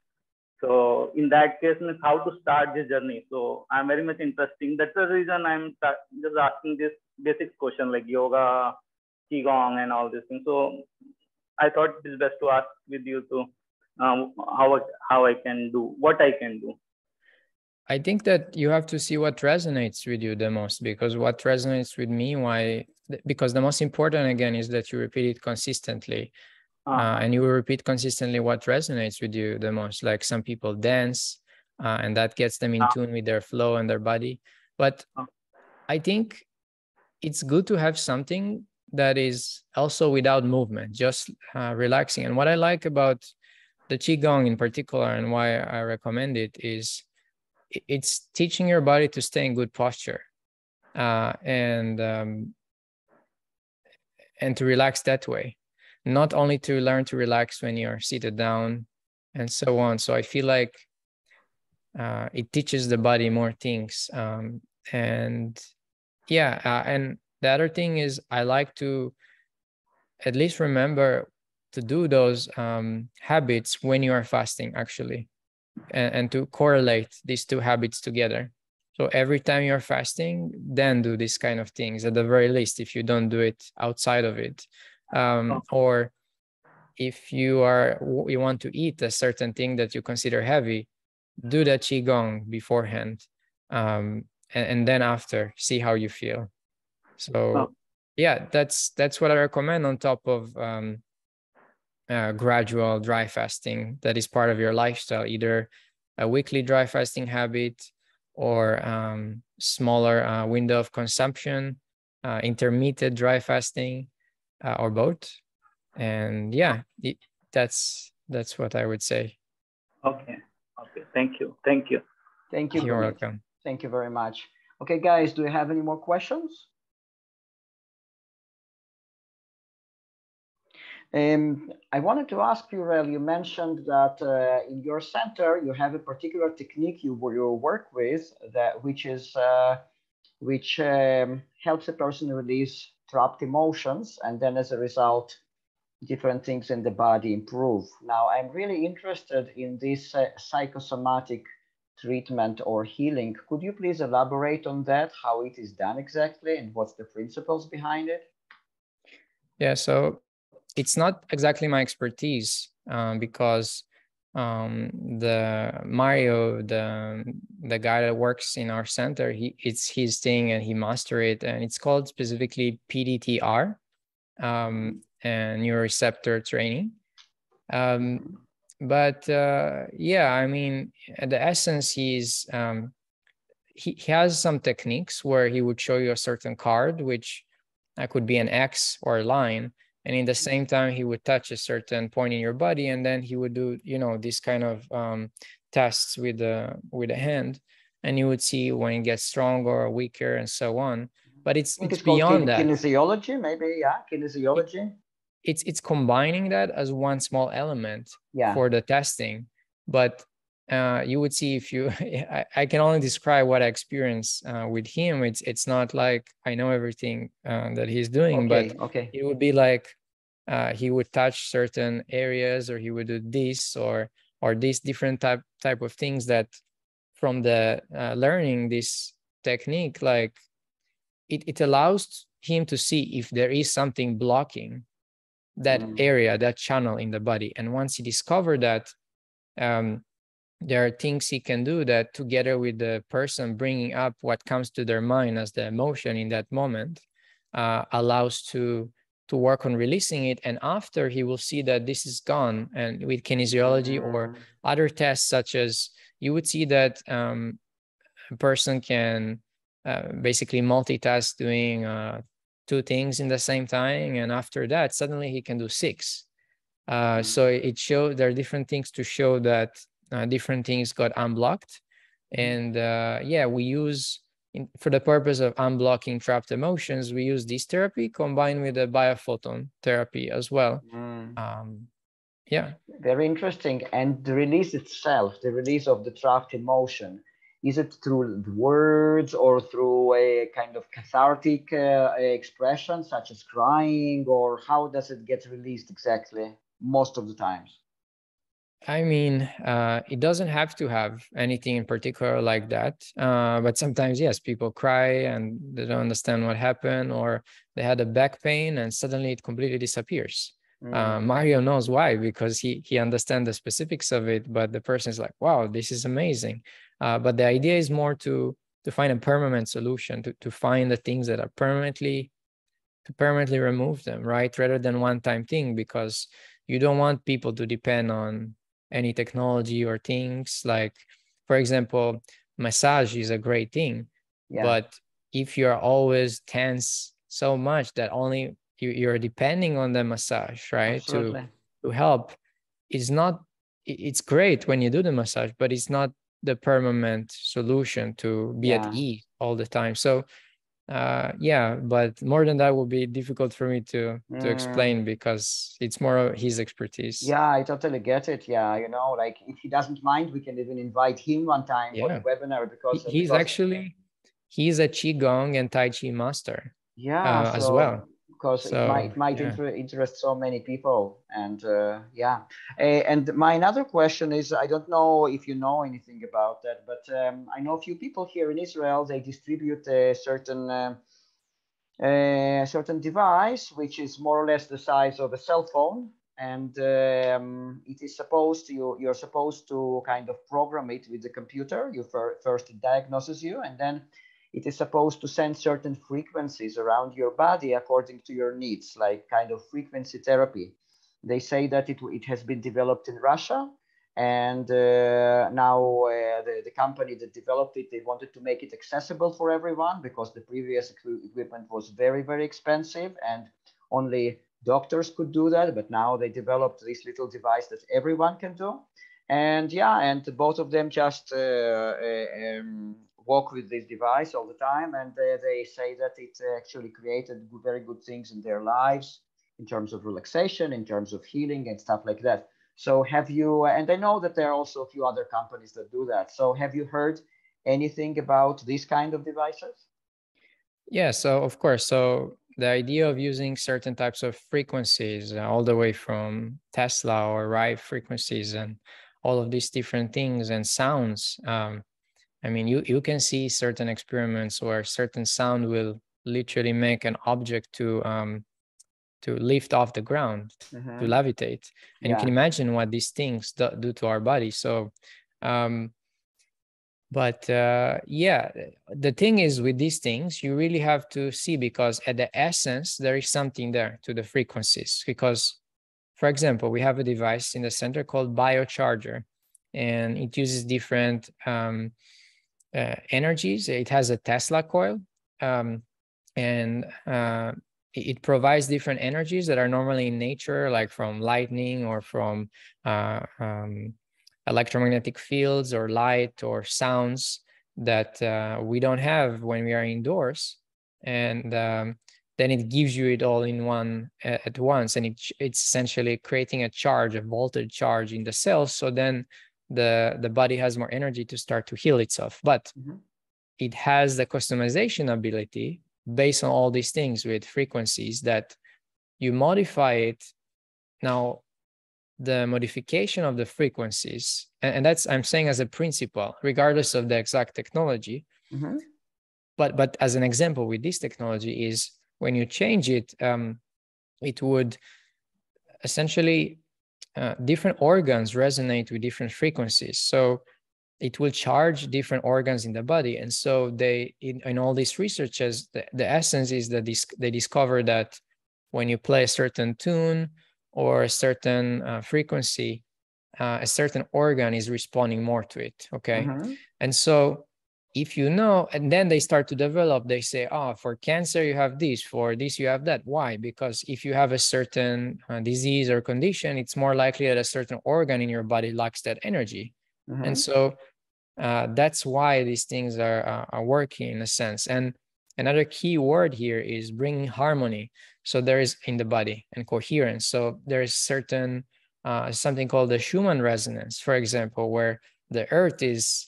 So in that case, how to start this journey? So I'm very much interested. That's the reason I'm just asking this basic question, like yoga, qigong, and all these things. So I thought it is best to ask with you to how I can do what I can do. I think that you have to see what resonates with you the most, because what resonates with me, because the most important, again, is that you repeat it consistently. And you will repeat consistently what resonates with you the most. Like some people dance, and that gets them in tune with their flow and their body. But I think it's good to have something that is also without movement, just relaxing. And what I like about the qigong in particular, and why I recommend it, is it's teaching your body to stay in good posture, and to relax that way. Not only to learn to relax when you're seated down and so on. So I feel like it teaches the body more things. And the other thing is, I like to at least remember to do those habits when you are fasting, actually, and to correlate these two habits together. So every time you're fasting, then do these kind of things, at the very least, if you don't do it outside of it. Or if you want to eat a certain thing that you consider heavy, do the qigong beforehand, and then after, see how you feel. So yeah, that's what I recommend, on top of gradual dry fasting that is part of your lifestyle, either a weekly dry fasting habit or smaller window of consumption, intermittent dry fasting, or both. And yeah, that's what I would say. Okay. Thank you. You're welcome. Thank you very much. Okay, guys, do you have any more questions? I wanted to ask you, PurEL, you mentioned that in your center you have a particular technique you work with that which helps a person release trapped emotions, and then as a result, different things in the body improve. Now, I'm really interested in this psychosomatic treatment or healing. Could you please elaborate on that, how it is done exactly, and what's the principles behind it? Yeah, so it's not exactly my expertise because the Mario, the guy that works in our center, it's his thing and he master it, and it's called specifically PDTR, and neuroreceptor training. But yeah, I mean, the essence is he has some techniques where he would show you a certain card, which could be an X or a line, and in the same time he would touch a certain point in your body, and then he would do, you know, this kind of tests with the hand, and you would see when it gets stronger or weaker and so on. But it's beyond that. Kinesiology, maybe, yeah, kinesiology. It's combining that as one small element Yeah. for the testing, but you would see if you I can only describe what I experienced with him. It's not like I know everything that he's doing, but it would be like he would touch certain areas, or he would do this or these different type of things that from the learning this technique, like it allows him to see if there is something blocking that area, that channel in the body. And once he discovered that, there are things he can do that together with the person bringing up what comes to their mind as the emotion in that moment, allows to work on releasing it. And after, he will see that this is gone. And with kinesiology or other tests, such as you would see that a person can basically multitask doing 2 things in the same time, and after that suddenly he can do 6. So it showed there are different things to show that different things got unblocked. And yeah, we use for the purpose of unblocking trapped emotions, we use this therapy combined with the biophoton therapy as well. Yeah, very interesting. And the release itself, the release of the trapped emotion, is it through words or through a kind of cathartic expression such as crying, or how does it get released exactly most of the times? I mean, it doesn't have to have anything in particular like that. But sometimes, yes, people cry and they don't understand what happened, or they had a back pain and suddenly it completely disappears. Mario knows why, because he understands the specifics of it, but the person is like, wow, this is amazing. But the idea is more to find a permanent solution, to find the things that are permanently remove them, right? Rather than one-time thing, because you don't want people to depend on any technology or things. Like, for example, massage is a great thing, but if you're always tense so much that only you're depending on the massage, right? To help, it's great when you do the massage, but it's not the permanent solution to be at ease all the time. So yeah, but more than that would be difficult for me to explain, because it's more of his expertise. Yeah, I totally get it. Yeah, you know, like if he doesn't mind, we can even invite him one time for the webinar, because he's a Qigong and Tai Chi master. As well. Because it might interest so many people. And and my another question is, I don't know if you know anything about that, but I know a few people here in Israel, they distribute a certain device which is more or less the size of a cell phone, and it is you're supposed to kind of program it with the computer. You first it diagnoses you, and then it is supposed to send certain frequencies around your body according to your needs, like kind of frequency therapy. They say that it has been developed in Russia, and now the company that developed it, they wanted to make it accessible for everyone, because the previous equipment was very, very expensive and only doctors could do that. But now they developed this little device that everyone can do. And and both of them just walk with this device all the time, and they say that it actually created very good things in their lives. in terms of relaxation, in terms of healing and stuff like that. So have you, and I know that there are also a few other companies that do that. So have you heard anything about these kind of devices? Yeah, so of course. So the idea of using certain types of frequencies, all the way from Tesla or Rive frequencies and all of these different things and sounds. I mean, you can see certain experiments where certain sound will literally make an object to lift off the ground, to levitate. And you can imagine what these things do to our body. So, yeah, the thing is with these things, you really have to see, because at the essence, there is something there to the frequencies. Because, for example, we have a device in the center called biocharger, and it uses different energies. It has a Tesla coil, and it provides different energies that are normally in nature, like from lightning or from electromagnetic fields or light or sounds that we don't have when we are indoors. And then it gives you it all in one at once, and it's essentially creating a charge, a voltage charge in the cells. So then the body has more energy to start to heal itself. But it has the customization ability based on all these things with frequencies that you modify it. Now, the modification of the frequencies, and that's, I'm saying as a principle, regardless of the exact technology, but as an example with this technology is when you change it, it would essentially, different organs resonate with different frequencies. So it will charge different organs in the body. And so they, in all these researches, the essence is that they discover that when you play a certain tune or a certain frequency, a certain organ is responding more to it, okay? And so if you know, and then they start to develop, they say, oh, for cancer, you have this, for this, you have that. Why? Because if you have a certain disease or condition, it's more likely that a certain organ in your body lacks that energy. And so that's why these things are working in a sense. And another key word here is bringing harmony. So there is in the body and coherence. So there is certain, something called the Schumann resonance, for example, where the earth is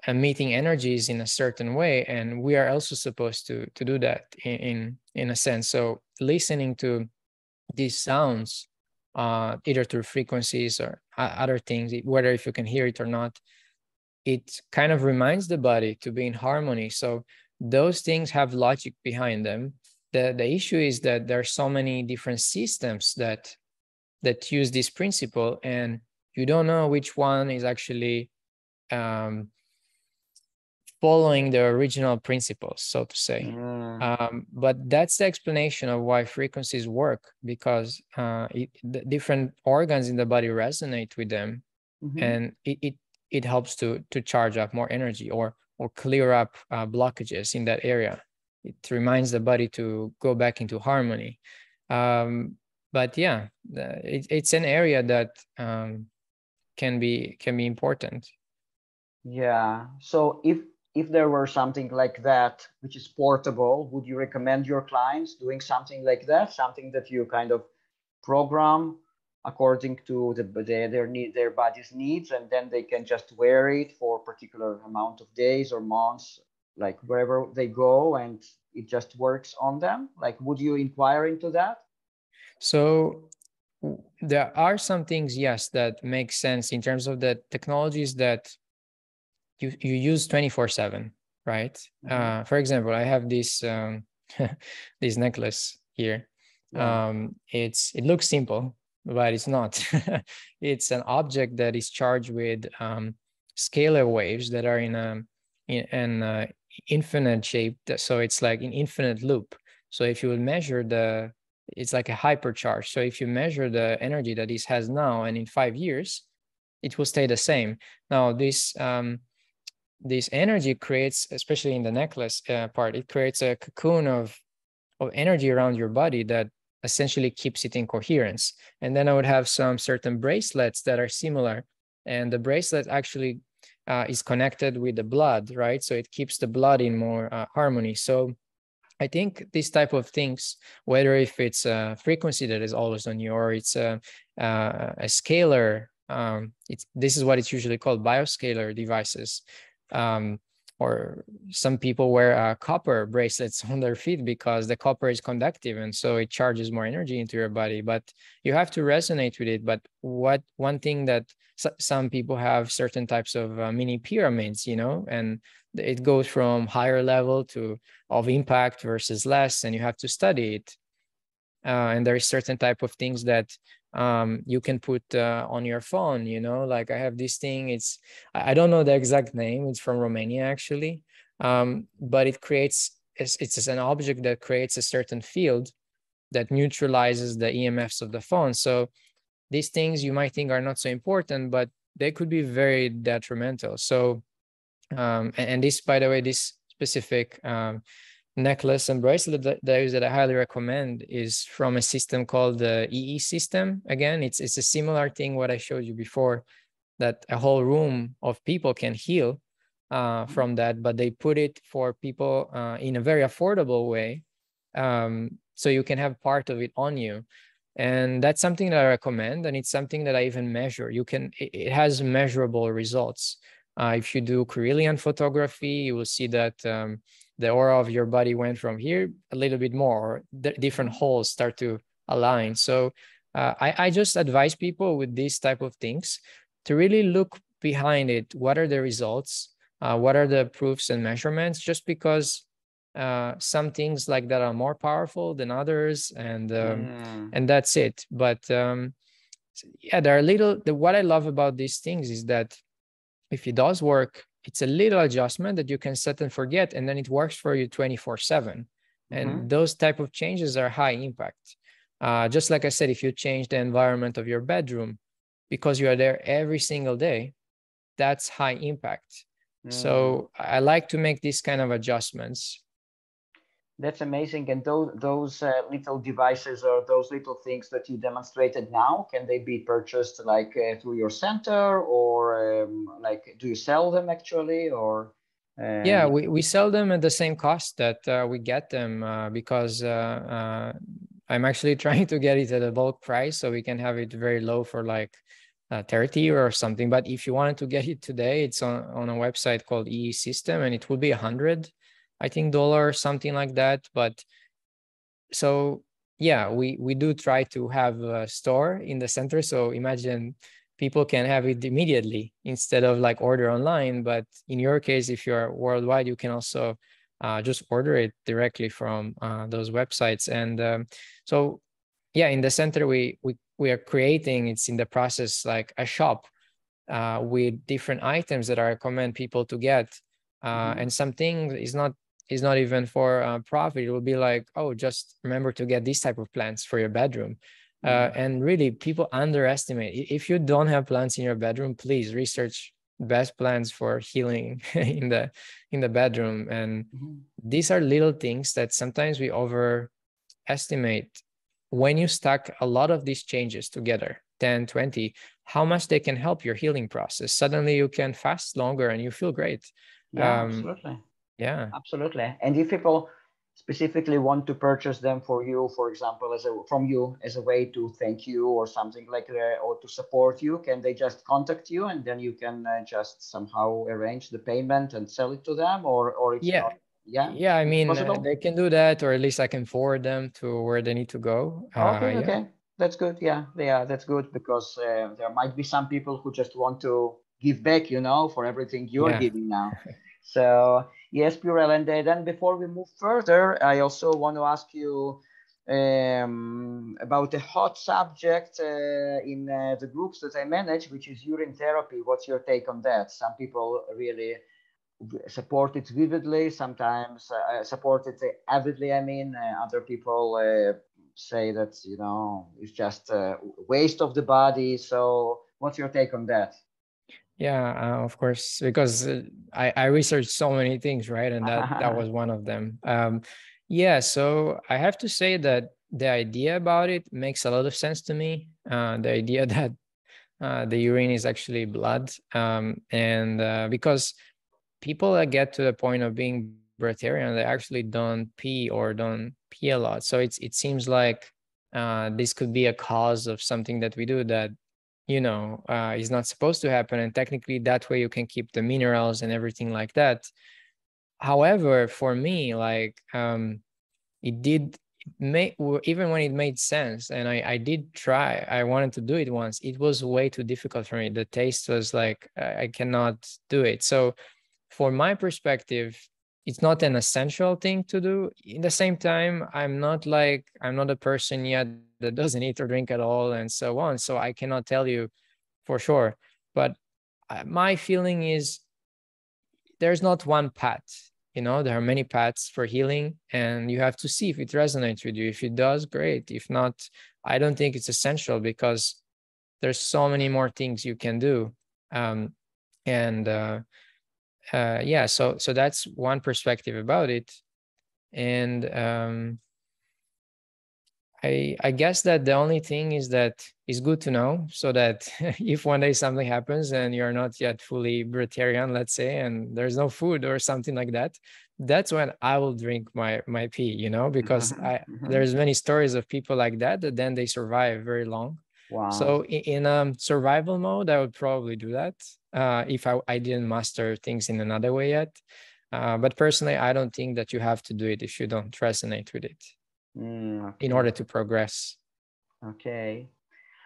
emitting energies in a certain way, and we are also supposed to do that in a sense. So listening to these sounds, either through frequencies or other things, whether if you can hear it or not, it kind of reminds the body to be in harmony. So those things have logic behind them. The issue is that there are so many different systems that use this principle, and you don't know which one is actually following the original principles, so to say. But that's the explanation of why frequencies work, because the different organs in the body resonate with them, and it helps to charge up more energy or clear up blockages in that area. It reminds the body to go back into harmony. But yeah, it's an area that can be important. Yeah. So if there were something like that, which is portable, would you recommend your clients doing something like that? Something that you kind of program according to their body's needs, and then they can just wear it for a particular amount of days or months, like wherever they go, and it just works on them? Like, would you inquire into that? So there are some things, yes, that make sense in terms of the technologies that you use 24/7, right? For example, I have this this necklace here. It looks simple, but it's not. It's an object that is charged with scalar waves that are in an infinite shape. So it's like an infinite loop. So if you would measure it's like a hypercharge. So if you measure the energy that this has now, and in 5 years, it will stay the same. Now this energy creates, especially in the necklace part, it creates a cocoon of energy around your body that essentially keeps it in coherence. And then I would have some certain bracelets that are similar, and the bracelet actually is connected with the blood, right? So it keeps the blood in more harmony. So I think these type of things, whether if it's a frequency that is always on you or it's a scalar, this is what it's usually called, bioscalar devices. Or some people wear copper bracelets on their feet because the copper is conductive and so it charges more energy into your body. But you have to resonate with it. But one thing that some people have certain types of mini pyramids, and it goes from higher level to of impact versus less, and you have to study it. And there is certain type of things that you can put on your phone, like I have this thing, I don't know the exact name, it's from Romania actually, but it's an object that creates a certain field that neutralizes the EMFs of the phone. So these things you might think are not so important, but they could be very detrimental. So and this, by the way, this specific necklace and bracelet that I highly recommend is from a system called the EE system. Again, it's a similar thing what I showed you before, that a whole room of people can heal from that, but they put it for people in a very affordable way, so you can have part of it on you. And that's something that I recommend, and it's something that I even measure. It has measurable results. If you do Kirlian photography, you will see that the aura of your body went from here a little bit more, different holes start to align. So I just advise people with these type of things to really look behind it. What are the results? What are the proofs and measurements? Just because some things like that are more powerful than others, and that's it. But yeah, there are what I love about these things is that if it does work, it's a little adjustment that you can set and forget, and then it works for you 24/7. And those type of changes are high impact. Just like I said, if you change the environment of your bedroom because you are there every single day, that's high impact. So I like to make these kind of adjustments. That's amazing. And those little devices or those little things that you demonstrated now, can they be purchased like through your center, or like do you sell them actually, or? Yeah, we sell them at the same cost that we get them because I'm actually trying to get it at a bulk price so we can have it very low for like 30 or something. But if you wanted to get it today, it's on a website called EE System, and it will be $100, I think, dollars, something like that. But so yeah, we do try to have a store in the center. So imagine people can have it immediately instead of like order online. But in your case, if you're worldwide, you can also just order it directly from those websites. And so yeah, in the center we are creating, it's in the process, like a shop with different items that I recommend people to get. And something is not even for profit. It will be like, oh, just remember to get these type of plants for your bedroom. And really, people underestimate. If you don't have plants in your bedroom, please research best plants for healing in the bedroom. And these are little things that sometimes we overestimate. When you stack a lot of these changes together, 10, 20, how much they can help your healing process. Suddenly you can fast longer and you feel great. Yeah, absolutely. Yeah, absolutely. And if people specifically want to purchase them for you, for example, from you as a way to thank you or something like that, or to support you, can they just contact you and then you can just somehow arrange the payment and sell it to them, or it's yeah. not? Yeah, I mean, possible? they can do that, or at least I can forward them to where they need to go. Okay, that's good. Yeah, that's good, because there might be some people who just want to give back, for everything you're Yeah. giving now. So yes, PurEL. And then before we move further, I also want to ask you about a hot subject in the groups that I manage, which is urine therapy. What's your take on that? Some people really support it vividly, sometimes support it avidly. I mean, other people say that it's just a waste of the body. So what's your take on that? Yeah, of course, because I researched so many things, right? And that was one of them. Yeah, so I have to say that the idea about it makes a lot of sense to me. The idea that the urine is actually blood, and because people get to the point of being breatharian, they actually don't pee or don't pee a lot. So it seems like this could be a cause of something that we do that, you know, is not supposed to happen. And technically that way you can keep the minerals and everything like that. However, for me, like it did even when it made sense, and I did try, I wanted to do it once, it was way too difficult for me. The taste was like, I cannot do it. So for my perspective, it's not an essential thing to do. In the same time, I'm not a person yet that doesn't eat or drink at all and so on. So I cannot tell you for sure. But my feeling is there's not one path. You know, there are many paths for healing, and you have to see if it resonates with you. If it does, great. If not, I don't think it's essential, because there's so many more things you can do. Yeah, so that's one perspective about it. And I guess that the only thing is that it's good to know, so that if one day something happens and you're not yet fully breatharian, let's say, and there's no food or something like that, that's when I will drink my pee, you know, because there's many stories of people like that then they survive very long. Wow. So in survival mode, I would probably do that if I didn't master things in another way yet. But personally, I don't think that you have to do it if you don't resonate with it. Okay. In order to progress. Okay.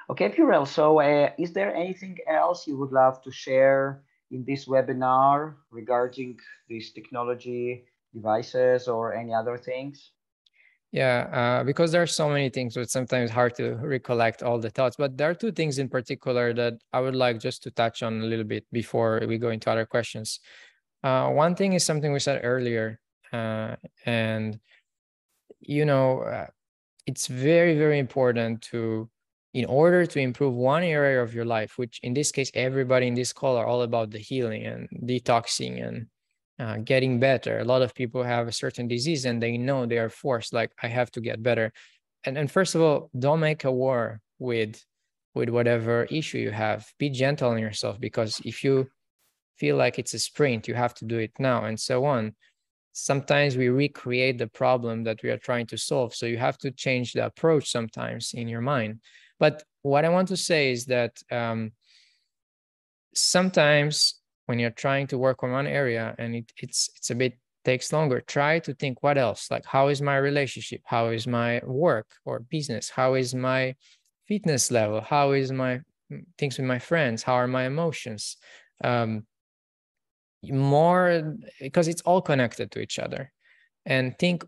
Okay, PurEL. So is there anything else you would love to share in this webinar regarding these technology devices or any other things? Yeah, because there are so many things, so it's sometimes hard to recollect all the thoughts. But there are two things in particular that I would like just to touch on a little bit before we go into other questions. One thing is something we said earlier, and you know, it's very, very important to, in order to improve one area of your life, which in this case, everybody in this call are all about the healing and detoxing and getting better. A lot of people have a certain disease and they know they are forced, like, I have to get better. And first of all, don't make a war with whatever issue you have. Be gentle on yourself, because if you feel like it's a sprint, you have to do it now, and so on. Sometimes we recreate the problem that we are trying to solve. So you have to change the approach sometimes in your mind. But what I want to say is that sometimes when you're trying to work on one area and it's a bit takes longer, try to think what else, like, how is my relationship? How is my work or business? How is my fitness level? How is my things with my friends? How are my emotions? More, because it's all connected to each other. And think,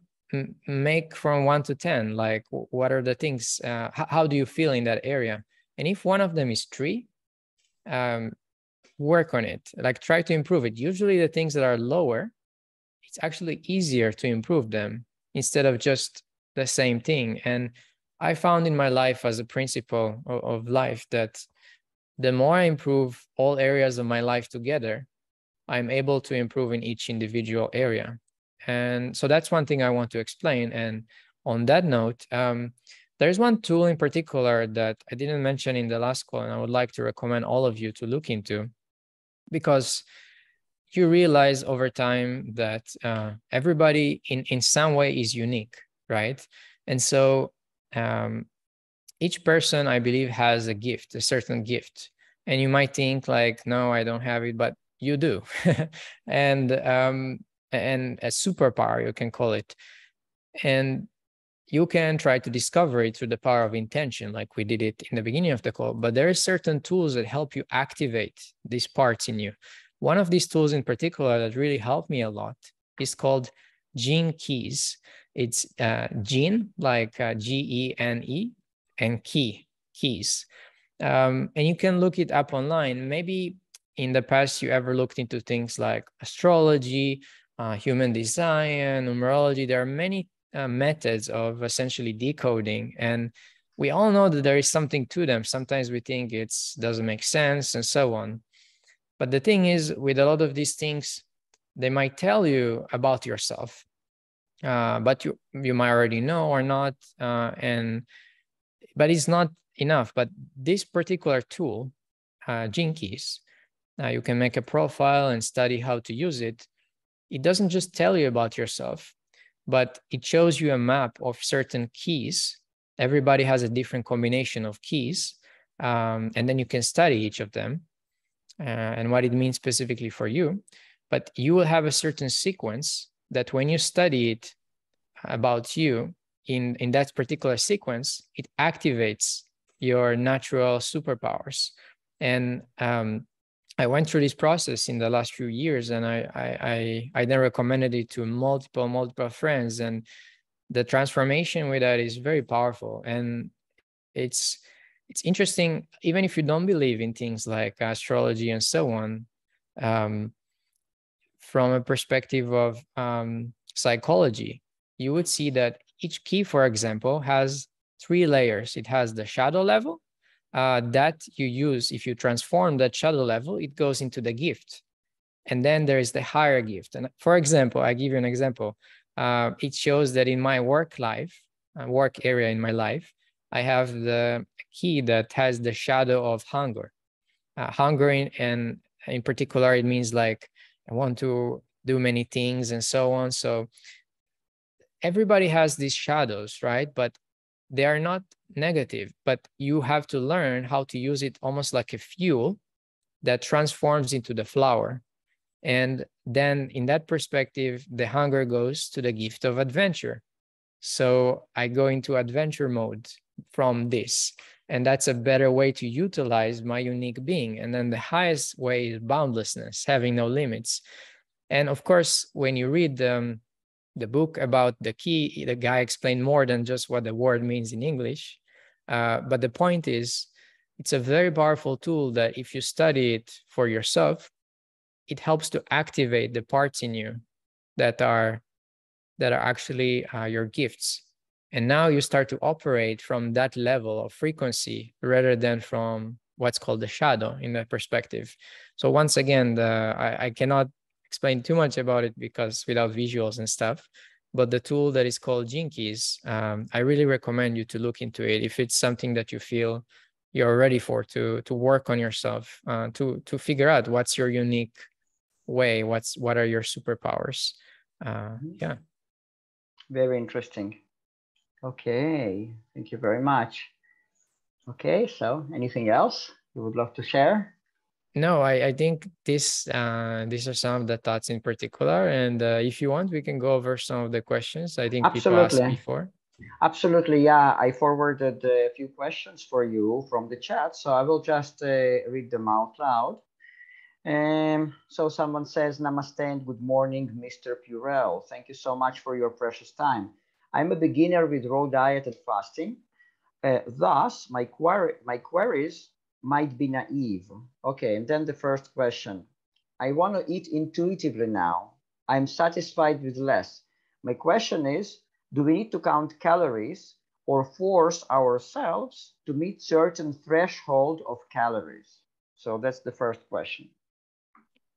make from 1 to 10, like, what are the things, how do you feel in that area? And if one of them is 3, work on it, like, try to improve it. Usually the things that are lower, it's actually easier to improve them instead of just the same thing. And I found in my life as a principle of life that the more I improve all areas of my life together, I'm able to improve in each individual area. And so that's one thing I want to explain. And on that note, there's one tool in particular that I didn't mention in the last call, and I would like to recommend all of you to look into, because you realize over time that everybody in some way is unique, right? And so each person, I believe, has a gift, a certain gift. And you might think like, no, I don't have it, but you do. and a superpower, you can call it. And you can try to discover it through the power of intention, like we did it in the beginning of the call. But there are certain tools that help you activate these parts in you. One of these tools in particular that really helped me a lot is called Gene Keys. It's gene, like Gene, and keys. And you can look it up online. Maybe in the past you ever looked into things like astrology, human design, numerology. There are many methods of essentially decoding, and we all know that there is something to them. Sometimes we think it doesn't make sense and so on. But the thing is, with a lot of these things, they might tell you about yourself, but you might already know or not, but it's not enough. But this particular tool, Gene Keys, you can make a profile and study how to use it. it doesn't just tell you about yourself, but it shows you a map of certain keys. Everybody has a different combination of keys, and then you can study each of them and what it means specifically for you. But you will have a certain sequence that when you study it about you in that particular sequence, it activates your natural superpowers. And I went through this process in the last few years, and I then recommended it to multiple friends, and the transformation with that is very powerful. And it's interesting, even if you don't believe in things like astrology and so on, from a perspective of psychology, you would see that each key, for example, has 3 layers. It has the shadow level that you use. If you transform that shadow level, it goes into the gift. And then there is the higher gift. And for example, I give you an example. It shows that in my work area in my life, I have the key that has the shadow of hunger. Hunger in particular, it means like I want to do many things and so on. So everybody has these shadows, right? But they are not negative, but you have to learn how to use it almost like a fuel that transforms into the flower. And then in that perspective, the hunger goes to the gift of adventure. So I go into adventure mode from this. And that's a better way to utilize my unique being. And then the highest way is boundlessness, having no limits. And of course, when you read the book about the key, the guy explained more than just what the word means in English. But the point is, it's a very powerful tool that if you study it for yourself, it helps to activate the parts in you that are actually your gifts. And now you start to operate from that level of frequency rather than from what's called the shadow in that perspective. So once again, I cannot explain too much about it because without visuals and stuff, but the tool that is called Gene Keys, I really recommend you to look into it if it's something that you feel you're ready for, to work on yourself, to figure out what's your unique way, what are your superpowers. Yeah. Very interesting. Okay, thank you very much. Okay, so anything else you would love to share? No, I think these are some of the thoughts in particular. And if you want, we can go over some of the questions I think people asked before. Absolutely, yeah. I forwarded a few questions for you from the chat, so I will just read them out loud. So someone says, Namaste and good morning, Mr. PurEL. Thank you so much for your precious time. I'm a beginner with raw diet and fasting. Thus, my queries might be naive. Okay, and then the first question. I want to eat intuitively now. I'm satisfied with less. My question is, do we need to count calories or force ourselves to meet certain threshold of calories? So that's the first question.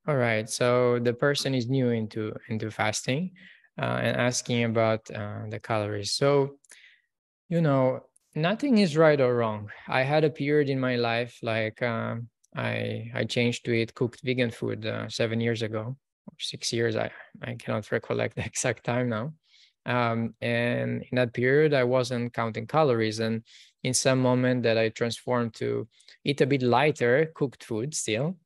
All right. So the person is new into fasting and asking about the calories. So, nothing is right or wrong. I had a period in my life like I changed to eat cooked vegan food 7 years ago, or 6 years. I cannot recollect the exact time now. And in that period, I wasn't counting calories. And in some moment that I transformed to eat a bit lighter cooked food still.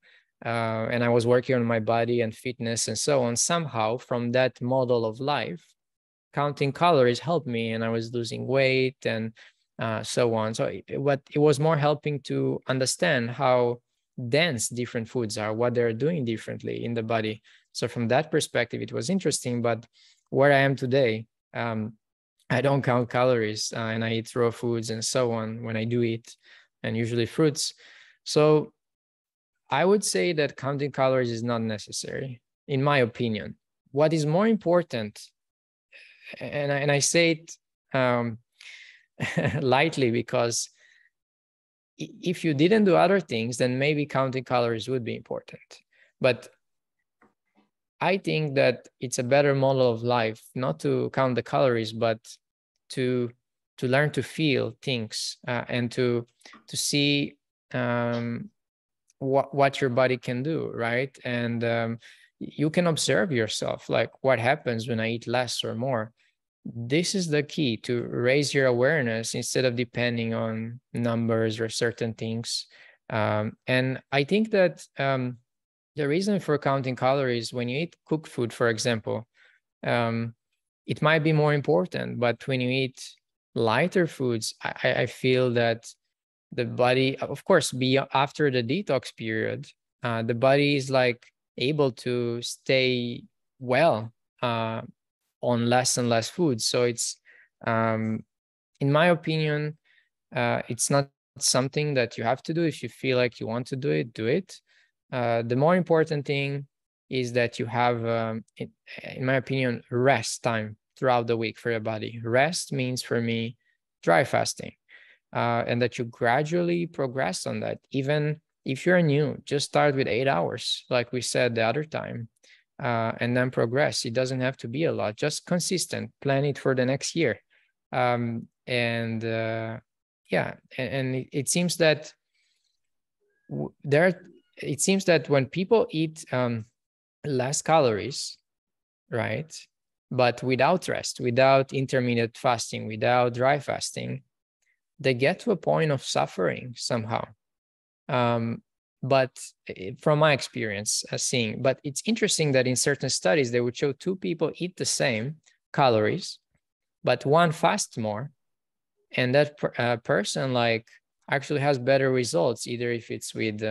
And I was working on my body and fitness and so on. Somehow from that model of life, counting calories helped me, and I was losing weight and so on. So it was more helping to understand how dense different foods are, what they're doing differently in the body. So from that perspective, it was interesting. But where I am today, I don't count calories and I eat raw foods and so on when I do eat, and usually fruits. So I would say that counting calories is not necessary, in my opinion. What is more important, and I say it lightly, because if you didn't do other things, then maybe counting calories would be important. But I think that it's a better model of life not to count the calories, but to learn to feel things and to see what your body can do, right? And you can observe yourself, like what happens when I eat less or more. This is the key to raise your awareness instead of depending on numbers or certain things. And I think that the reason for counting calories when you eat cooked food, for example, it might be more important, but when you eat lighter foods, I feel that the body, of course, after the detox period, the body is like able to stay well on less and less food. So it's, in my opinion, it's not something that you have to do. If you feel like you want to do it, do it. The more important thing is that you have, in my opinion, rest time throughout the week for your body. Rest means for me dry fasting, and that you gradually progress on that. Even if you're new, just start with 8 hours, like we said the other time, and then progress. It doesn't have to be a lot, just consistent. Plan it for the next year. Yeah, and it seems that it seems that when people eat less calories, right, but without rest, without intermittent fasting, without dry fasting, they get to a point of suffering somehow. But from my experience seeing, but it's interesting that in certain studies, they would show two people eat the same calories, but one fasts more, and that person like actually has better results, either if it's with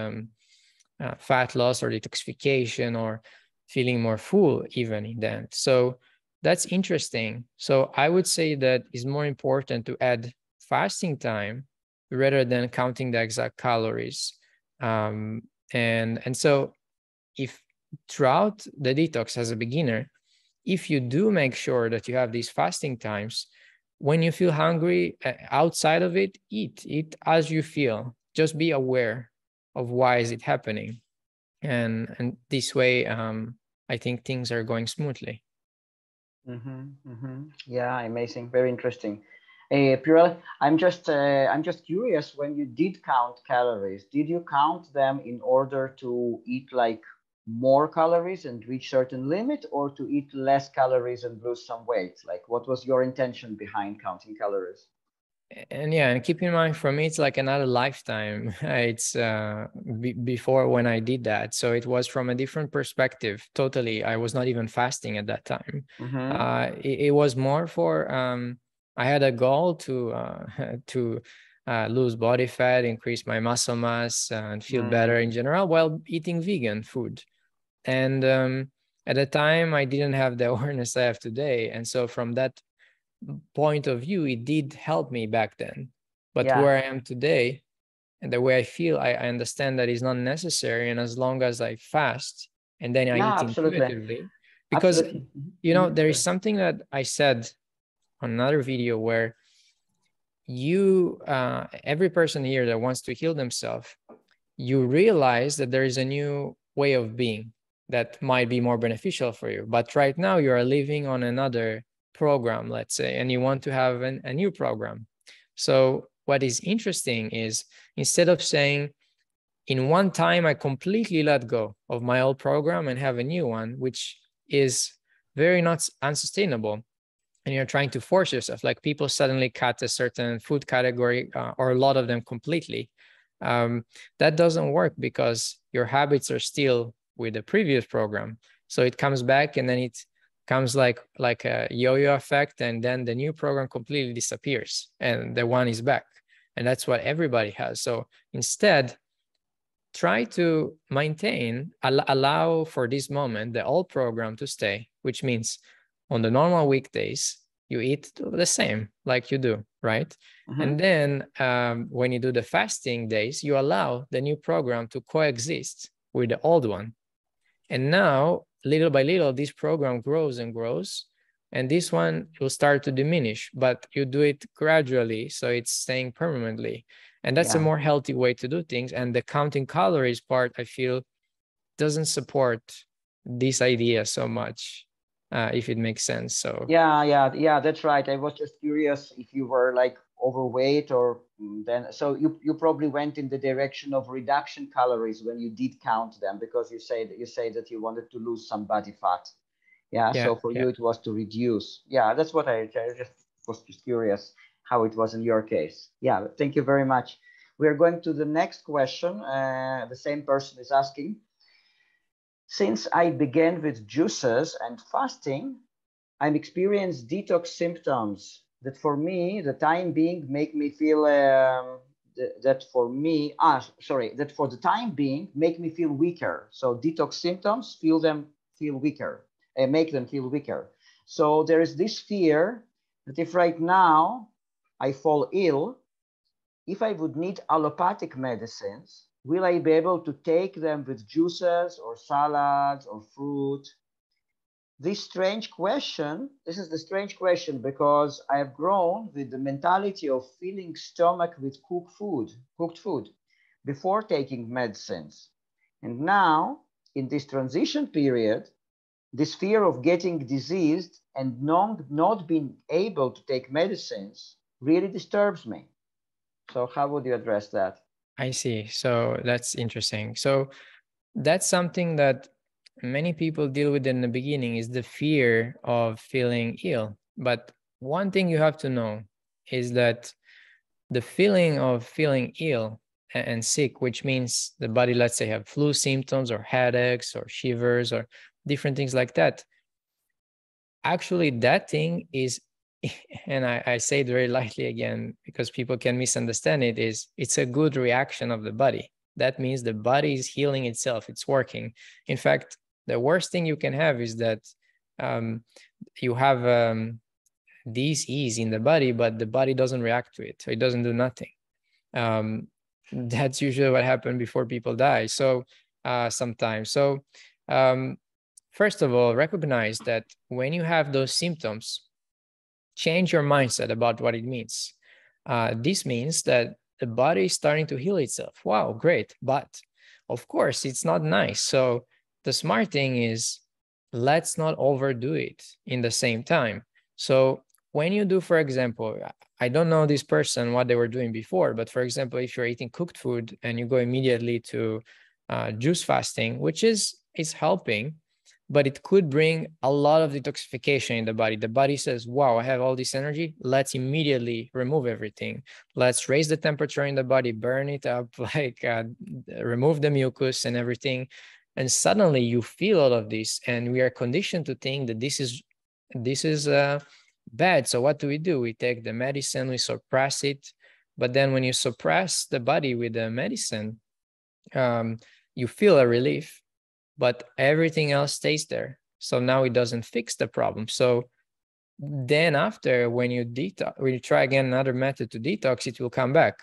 fat loss or detoxification or feeling more full even in the end. So that's interesting. So I would say that it's more important to add fasting time rather than counting the exact calories. And so if throughout the detox as a beginner, if you do make sure that you have these fasting times, when you feel hungry outside of it, eat as you feel. Just be aware of why is it happening. And this way, I think things are going smoothly. Yeah, amazing, very interesting. PurEL, I'm just curious. When you did count calories, did you count them in order to eat like more calories and reach certain limit, or to eat less calories and lose some weight? Like, what was your intention behind counting calories? And yeah, and keep in mind, for me, it's like another lifetime. It's before when I did that. So it was from a different perspective. Totally. I was not even fasting at that time. It was more for, I had a goal to lose body fat, increase my muscle mass, and feel better in general while eating vegan food. And at the time, I didn't have the awareness I have today. And so from that point of view, it did help me back then. But where I am today and the way I feel, I understand that is not necessary. And as long as I fast and then I eat intuitively, because you know, there is something that I said on another video where you, every person here that wants to heal themselves, you realize that there is a new way of being that might be more beneficial for you. But right now you are living on another program, let's say, and you want to have a new program. So what is interesting is, instead of saying in one time I completely let go of my old program and have a new one, which is very not unsustainable, and you're trying to force yourself, like people suddenly cut a certain food category or a lot of them completely, that doesn't work, because your habits are still with the previous program. So it comes back, and then it comes like a yo-yo effect, and then the new program completely disappears and the one is back. And that's what everybody has. So instead, try to maintain, allow for this moment the old program to stay, which means on the normal weekdays, you eat the same like you do, right? And then when you do the fasting days, you allow the new program to coexist with the old one. And now, little by little, this program grows and grows, and this one will start to diminish, but you do it gradually, so it's staying permanently. And that's a more healthy way to do things. And the counting calories part, I feel, doesn't support this idea so much, if it makes sense. So yeah, that's right. I was just curious if you were like overweight or then so you probably went in the direction of reduction calories when you did count them, because you say that you wanted to lose some body fat. Yeah. So for you it was to reduce. Yeah, that's what I just was just curious how it was in your case. Yeah. Thank you very much. We are going to the next question. The same person is asking, since I began with juices and fasting, I'm experiencing detox symptoms that for me, the time being, make me feel that for the time being make me feel weaker. So detox symptoms feel weaker and make them feel weaker. So there is this fear that if right now I fall ill, if I would need allopathic medicines, will I be able to take them with juices or salads or fruit? This is the strange question, because I have grown with the mentality of filling stomach with cooked food before taking medicines. And now in this transition period, this fear of getting diseased and not being able to take medicines really disturbs me. So how would you address that? I see. So that's interesting. So that's something that many people deal with in the beginning, is the fear of feeling ill. But one thing you have to know is that the feeling of feeling ill and sick, which means the body, let's say, have flu symptoms or headaches or shivers or different things like that, actually that thing is, and I say it very lightly again because people can misunderstand it, is it's a good reaction of the body. That means the body is healing itself, it's working. In fact, the worst thing you can have is that you have disease in the body, but the body doesn't react to it, so it doesn't do nothing. That's usually what happened before people die. So sometimes. So first of all, recognize that when you have those symptoms, change your mindset about what it means. This means that the body is starting to heal itself. Wow, great. But of course, it's not nice. So the smart thing is, let's not overdo it in the same time. So when you do, for example, I don't know this person, what they were doing before, but for example, if you're eating cooked food and you go immediately to juice fasting, which is helping, but it could bring a lot of detoxification in the body. The body says, wow, I have all this energy. Let's immediately remove everything. Let's raise the temperature in the body, burn it up, like remove the mucus and everything. And suddenly you feel all of this. And we are conditioned to think that this is bad. So what do? We take the medicine, we suppress it. But then when you suppress the body with the medicine, you feel a relief, but everything else stays there. So now it doesn't fix the problem. So then after, when you try again another method to detox, it will come back.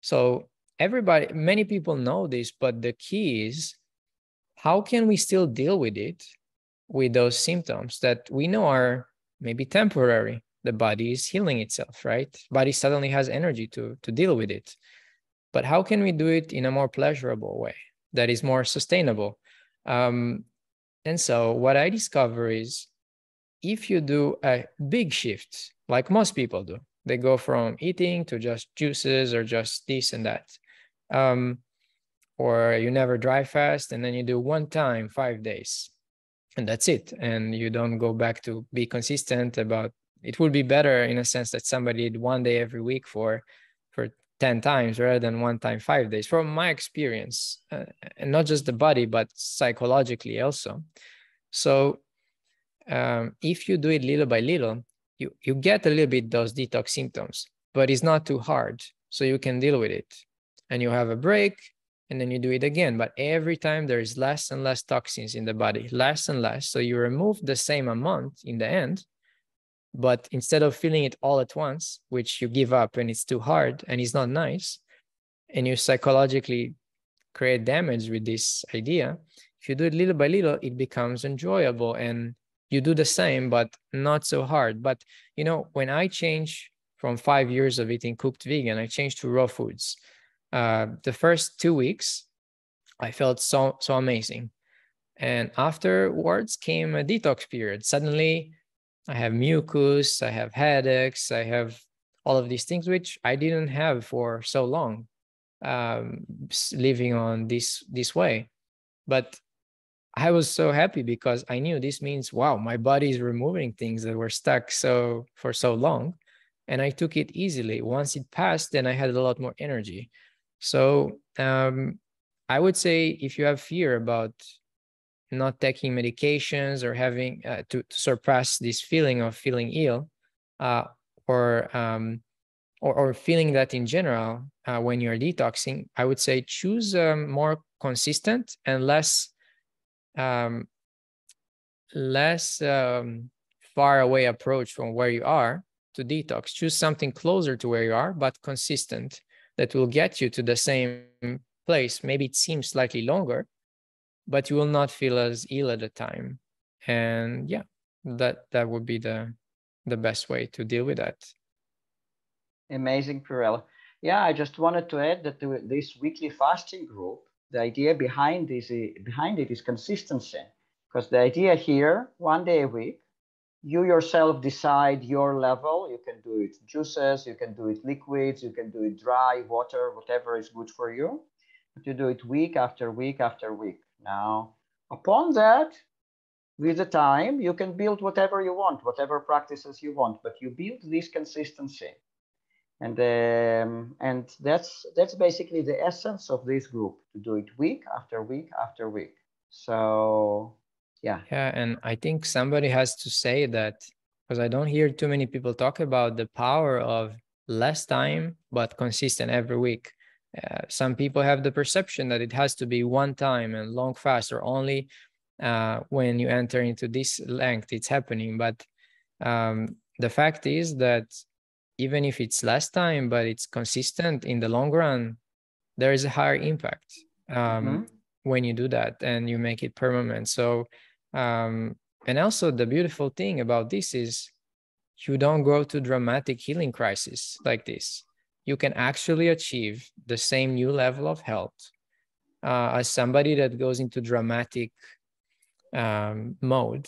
So many people know this, but the key is, how can we still deal with it, with those symptoms that we know are maybe temporary? The body is healing itself, right? Body suddenly has energy to deal with it. But how can we do it in a more pleasurable way that is more sustainable? And so what I discover is, if you do a big shift, like most people do, they go from eating to just juices or just this and that, or you never dry fast and then you do one time 5 days and that's it, and you don't go back to be consistent about it. Would be better in a sense that somebody did 1 day every week for 10 times rather than one time 5 days, from my experience, and not just the body, but psychologically also. So if you do it little by little, you get a little bit those detox symptoms, but it's not too hard, so you can deal with it. And you have a break, and then you do it again. But every time there is less and less toxins in the body, less and less. So you remove the same amount in the end, but instead of feeling it all at once, which you give up and it's too hard and it's not nice, and you psychologically create damage with this idea, if you do it little by little, it becomes enjoyable and you do the same, but not so hard. But, you know, when I changed from 5 years of eating cooked vegan, I changed to raw foods. The first 2 weeks, I felt so amazing. And afterwards came a detox period. Suddenly, I have mucus, I have headaches, I have all of these things, which I didn't have for so long, living on this way. But I was so happy because I knew this means, wow, my body is removing things that were stuck for so long. And I took it easily. Once it passed, then I had a lot more energy. So I would say if you have fear about not taking medications or having to surpass this feeling of feeling ill, or feeling that in general, when you're detoxing, I would say choose a more consistent and less far away approach from where you are to detox. Choose something closer to where you are, but consistent, that will get you to the same place. Maybe it seems slightly longer, but you will not feel as ill at the time. And yeah, that would be the best way to deal with that. Amazing, PurEL. Yeah, I just wanted to add that this weekly fasting group, the idea behind it is consistency. Because the idea here, 1 day a week, you yourself decide your level. You can do it juices, you can do it liquids, you can do it dry, water, whatever is good for you. But you do it week after week after week. Now, upon that, with the time, you can build whatever you want, whatever practices you want, but you build this consistency. And that's basically the essence of this group, to do it week after week after week. So yeah, and I think somebody has to say that, because I don't hear too many people talk about the power of less time but consistent every week. Some people have the perception that it has to be one time and long fast, or only when you enter into this length it's happening. But the fact is that even if it's less time but it's consistent, in the long run there is a higher impact when you do that and you make it permanent. So and also the beautiful thing about this is you don't go to dramatic healing crisis like this. You can actually achieve the same new level of health as somebody that goes into dramatic mode.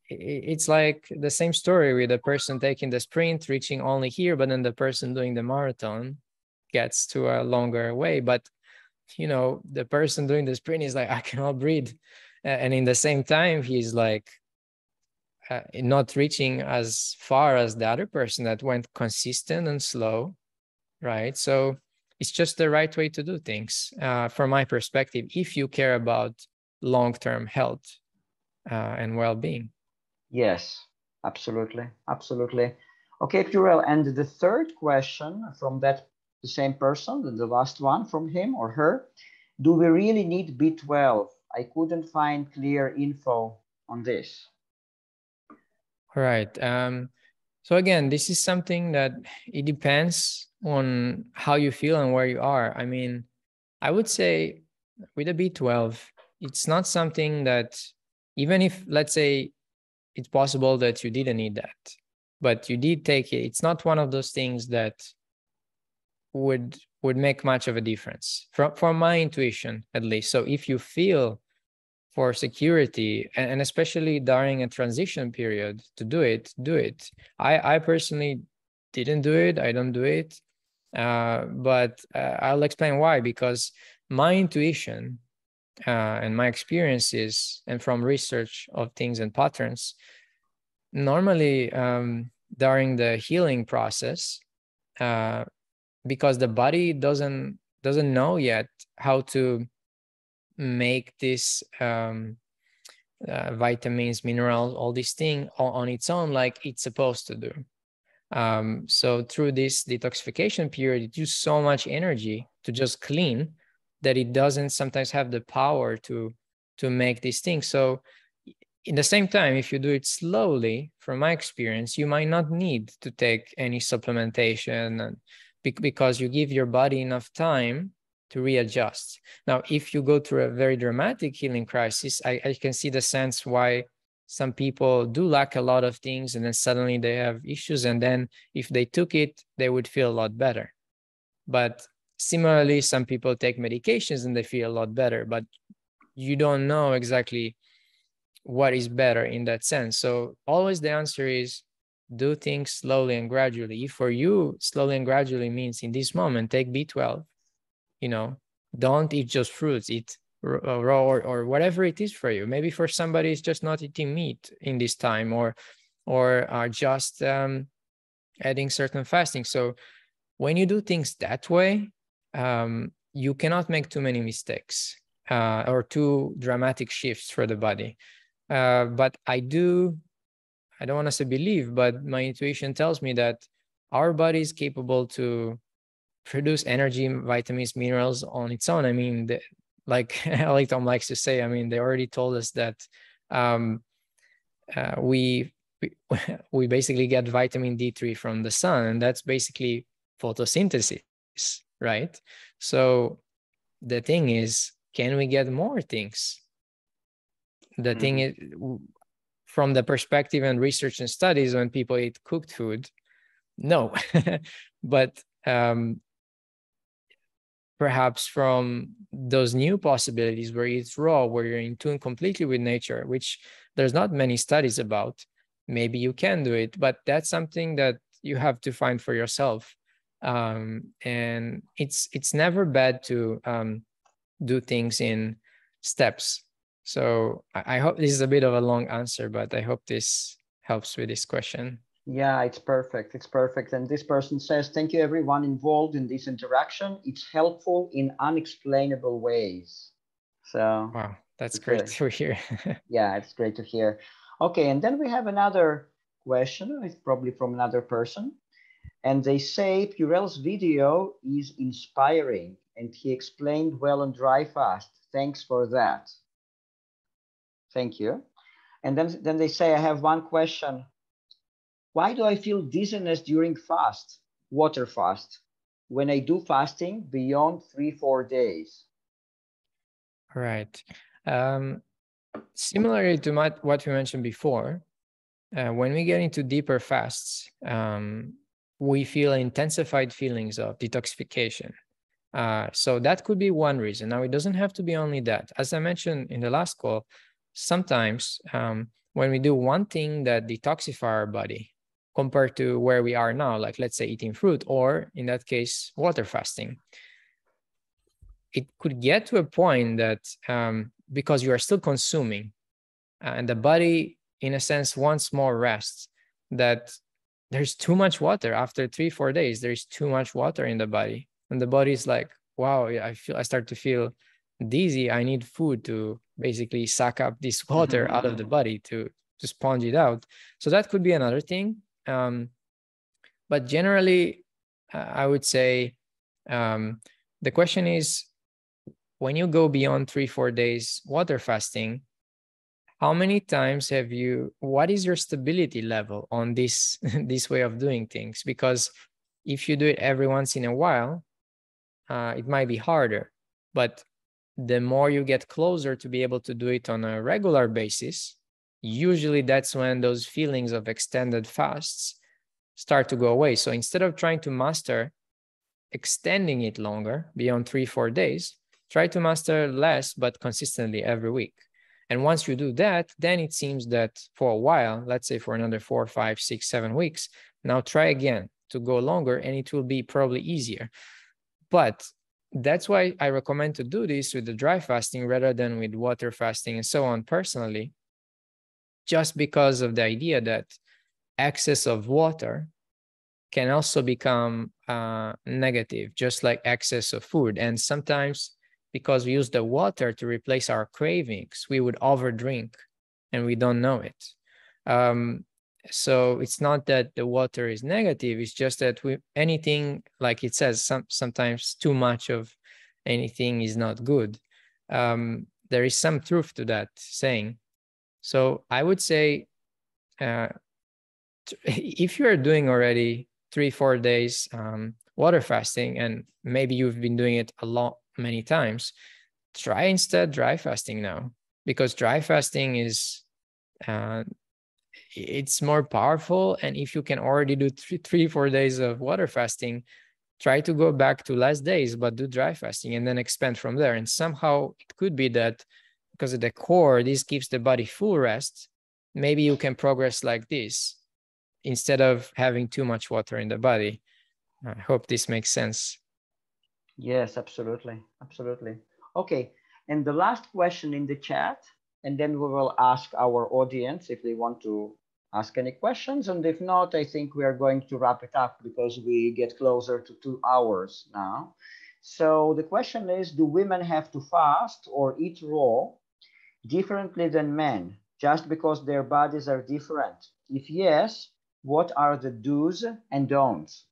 It's like the same story with the person taking the sprint, reaching only here, but then the person doing the marathon gets to a longer way. But, you know, the person doing the sprint is like, I cannot breathe. And in the same time, he's like not reaching as far as the other person that went consistent and slow, right? So it's just the right way to do things, from my perspective, if you care about long-term health and well-being. Yes, absolutely, absolutely. Okay, PurEL, and the third question from the same person, the last one from him or her, do we really need B12? I couldn't find clear info on this. All right. So again, this is something that it depends on how you feel and where you are. I mean, I would say with a B12, it's not something that, even if, let's say, it's possible that you didn't need that, but you did take it, it's not one of those things that would make much of a difference from my intuition, at least. So if you feel for security, and especially during a transition period, to do it, do it. I personally didn't do it. I don't do it. But I'll explain why. Because my intuition and my experiences, and from research of things and patterns, normally during the healing process, because the body doesn't know yet how to make this vitamins, minerals, all these things on its own like it's supposed to do. So through this detoxification period, it uses so much energy to just clean that it doesn't sometimes have the power to make these things. So in the same time, if you do it slowly, from my experience, you might not need to take any supplementation, and because you give your body enough time to readjust. Now, if you go through a very dramatic healing crisis, I can see the sense why some people do lack a lot of things, and then suddenly they have issues, and then if they took it, they would feel a lot better. But similarly, some people take medications and they feel a lot better, but you don't know exactly what is better in that sense. So always the answer is do things slowly and gradually. If for you, slowly and gradually means in this moment, take B12, you know, don't eat just fruits, eat raw or whatever it is for you. Maybe for somebody, it's just not eating meat in this time, or are just adding certain fasting. So when you do things that way, you cannot make too many mistakes or too dramatic shifts for the body. But I don't want to say believe, but my intuition tells me that our body is capable to produce energy, vitamins, minerals on its own. I mean, like Tom likes to say, I mean, they already told us that we basically get vitamin D3 from the sun, and that's basically photosynthesis, right? So the thing is, can we get more things? The thing is, from the perspective and research and studies, when people eat cooked food, no. But perhaps from those new possibilities where it's raw, where you're in tune completely with nature, which there's not many studies about, maybe you can do it, but that's something that you have to find for yourself. And it's never bad to do things in steps. So I hope this is a bit of a long answer, but I hope this helps with this question. Yeah, it's perfect. It's perfect. And this person says, thank you everyone involved in this interaction. It's helpful in unexplainable ways. So wow, that's great to hear. Yeah, it's great to hear. Okay, and then we have another question. It's probably from another person. And they say PurEL's video is inspiring and he explained well on dry fast. Thanks for that. Thank you. And then they say, I have one question. Why do I feel dizziness during fast, water fast, when I do fasting beyond 3-4 days? Right. Similarly to what we mentioned before, when we get into deeper fasts, we feel intensified feelings of detoxification. So that could be one reason. Now, it doesn't have to be only that. As I mentioned in the last call, sometimes when we do one thing that detoxifies our body compared to where we are now, like let's say eating fruit, or in that case, water fasting, it could get to a point that because you are still consuming and the body, in a sense, wants more rest, that there's too much water. After 3-4 days, there's too much water in the body. And the body is like, wow, I start to feel dizzy. I need food to basically suck up this water out of the body to sponge it out. So that could be another thing. But generally, I would say the question is, when you go beyond 3-4 days water fasting, how many times what is your stability level on this, this way of doing things? Because if you do it every once in a while, it might be harder. But the more you get closer to be able to do it on a regular basis, usually that's when those feelings of extended fasts start to go away. So instead of trying to master extending it longer beyond 3-4 days, try to master less, but consistently every week. And once you do that, then it seems that for a while, let's say for another 4, 5, 6, 7 weeks, now try again to go longer, and it will be probably easier. But that's why I recommend to do this with the dry fasting rather than with water fasting and so on personally, just because of the idea that excess of water can also become negative, just like excess of food. And sometimes, because we use the water to replace our cravings, we would overdrink and we don't know it. So it's not that the water is negative, it's just that anything, like it says, sometimes too much of anything is not good. There is some truth to that saying. So I would say, if you are doing already 3-4 days water fasting, and maybe you've been doing it many times, try instead dry fasting now, because dry fasting is it's more powerful. And if you can already do 3-4 days of water fasting, try to go back to less days, but do dry fasting and then expand from there. And somehow it could be that because at the core, this gives the body full rest. Maybe you can progress like this instead of having too much water in the body. I hope this makes sense. Yes, absolutely. Absolutely. Okay. And the last question in the chat, and then we will ask our audience if they want to ask any questions. And if not, I think we are going to wrap it up because we get closer to 2 hours now. So the question is, do women have to fast or eat raw differently than men just because their bodies are different? If yes, what are the do's and don'ts?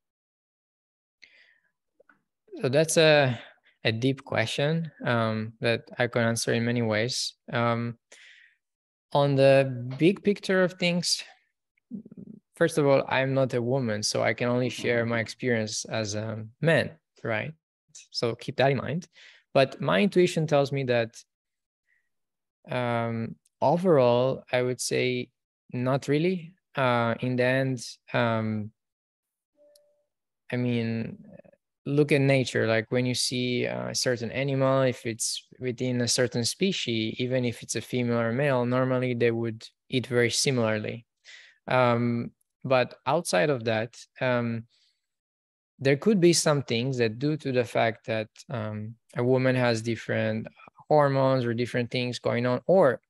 So that's a deep question that I can answer in many ways. On the big picture of things, first of all, I'm not a woman, so I can only share my experience as a man, right? So keep that in mind. But my intuition tells me that overall, I would say not really. In the end, I mean, look at nature. Like when you see a certain animal, if it's within a certain species, even if it's a female or male, normally they would eat very similarly. But outside of that, there could be some things that, due to the fact that a woman has different hormones or different things going on, or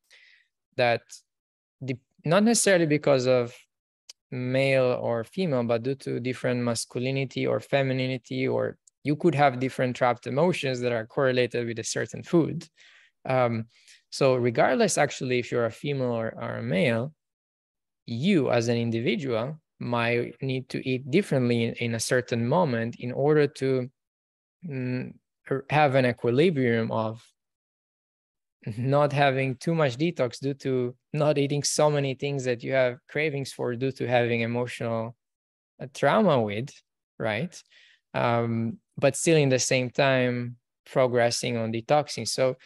that not necessarily because of male or female, but due to different masculinity or femininity, or you could have different trapped emotions that are correlated with a certain food. So regardless, actually, if you're a female or a male, you as an individual might need to eat differently in a certain moment in order to have an equilibrium of not having too much detox due to not eating so many things that you have cravings for due to having emotional trauma with, right? But still in the same time progressing on detoxing. So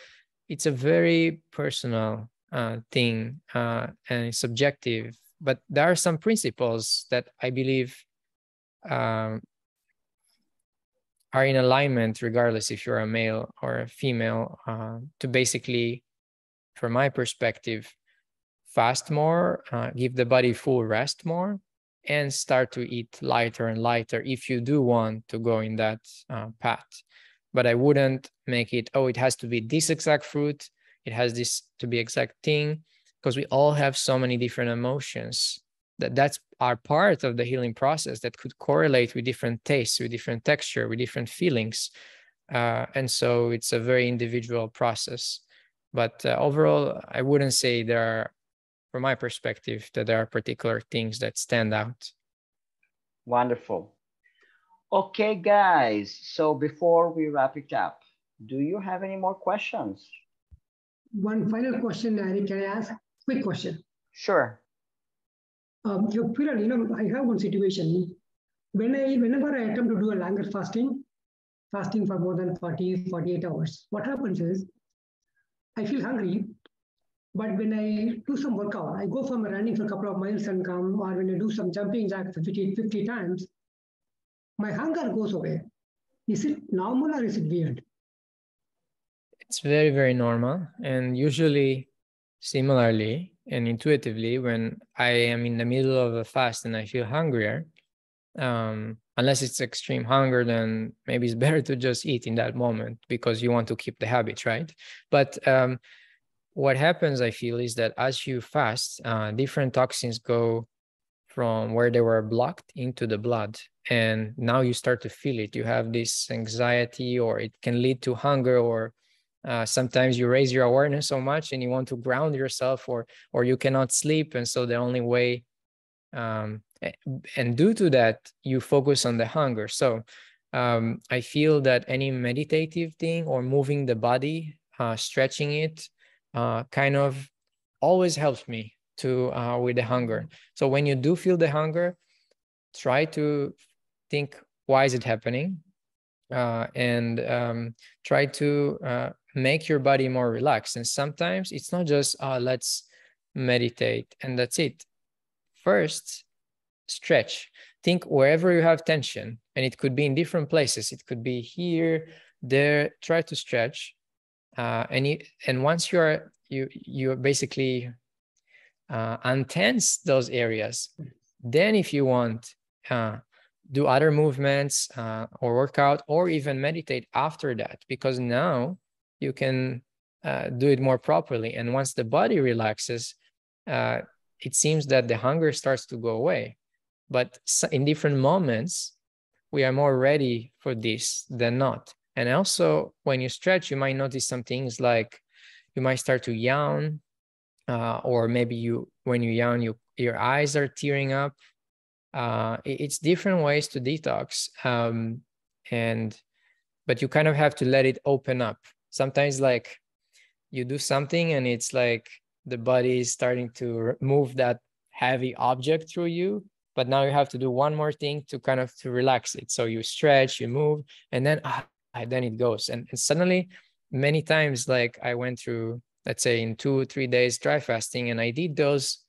it's a very personal thing and subjective, but there are some principles that I believe are in alignment regardless if you're a male or a female, to basically, from my perspective, fast more, give the body full rest more, and start to eat lighter and lighter if you do want to go in that path. But I wouldn't make it, oh, it has to be this exact fruit, it has this to be exact thing, because we all have so many different emotions that's are part of the healing process that could correlate with different tastes, with different texture, with different feelings. And so it's a very individual process. But overall, I wouldn't say there are, from my perspective, that there are particular things that stand out. Wonderful. Okay, guys. So before we wrap it up, do you have any more questions? One final question, Arik, can I ask? Quick question. Sure. PurEL, I have one situation. Whenever I attempt to do a longer fasting for more than 40, 48 hours, what happens is I feel hungry, but when I do some workout, I go for running for a couple of miles and come, or when I do some jumping jack 50 times, my hunger goes away. Is it normal or is it weird? It's very, very normal. And usually, similarly and intuitively, when I am in the middle of a fast and I feel hungrier, unless it's extreme hunger, then maybe it's better to just eat in that moment because you want to keep the habits, right? But what happens, I feel, is that as you fast, different toxins go from where they were blocked into the blood. And now you start to feel it. You have this anxiety, or it can lead to hunger, or sometimes you raise your awareness so much and you want to ground yourself, or you cannot sleep. And so the only way, and due to that, you focus on the hunger. So I feel that any meditative thing or moving the body, stretching it, kind of always helps me to with the hunger. So when you do feel the hunger, try to think, why is it happening? And try to make your body more relaxed. And sometimes it's not just, let's meditate and that's it. First, stretch. Think wherever you have tension, and it could be in different places. It could be here, there. Try to stretch. And once you're basically untense those areas, Then if you want, do other movements or workout, or even meditate after that, because now you can do it more properly. And once the body relaxes, it seems that the hunger starts to go away. But in different moments, we are more ready for this than not. And also, when you stretch, you might notice some things like you might start to yawn, or maybe when you yawn, your eyes are tearing up. It's different ways to detox, but you kind of have to let it open up. Sometimes, like, you do something and it's like the body is starting to move that heavy object through you, but now you have to do one more thing to kind of to relax it. So you stretch, you move, and then then it goes. And suddenly, many times, like, I went through, let's say, in 2-3 days dry fasting, and I did those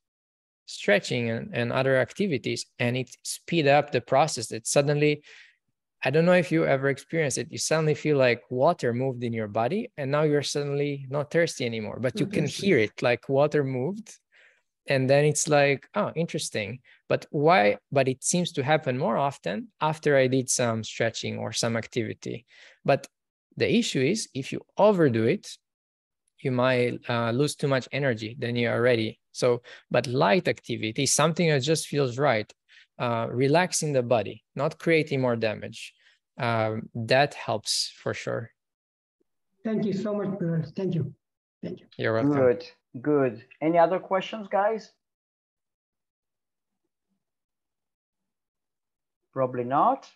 stretching and other activities, and it speed up the process. That suddenly, I don't know if you ever experienced it, you suddenly feel like water moved in your body, and now you're suddenly not thirsty anymore, but you can hear it, like water moved. And then it's like, oh, interesting. But why? But it seems to happen more often after I did some stretching or some activity. But the issue is, if you overdo it, you might lose too much energy, then you are ready. So, but light activity, something that just feels right, relaxing the body, not creating more damage, that helps for sure. Thank you so much, PurEL. Thank you. Thank you. You're welcome. Good, good. Any other questions, guys? Probably not.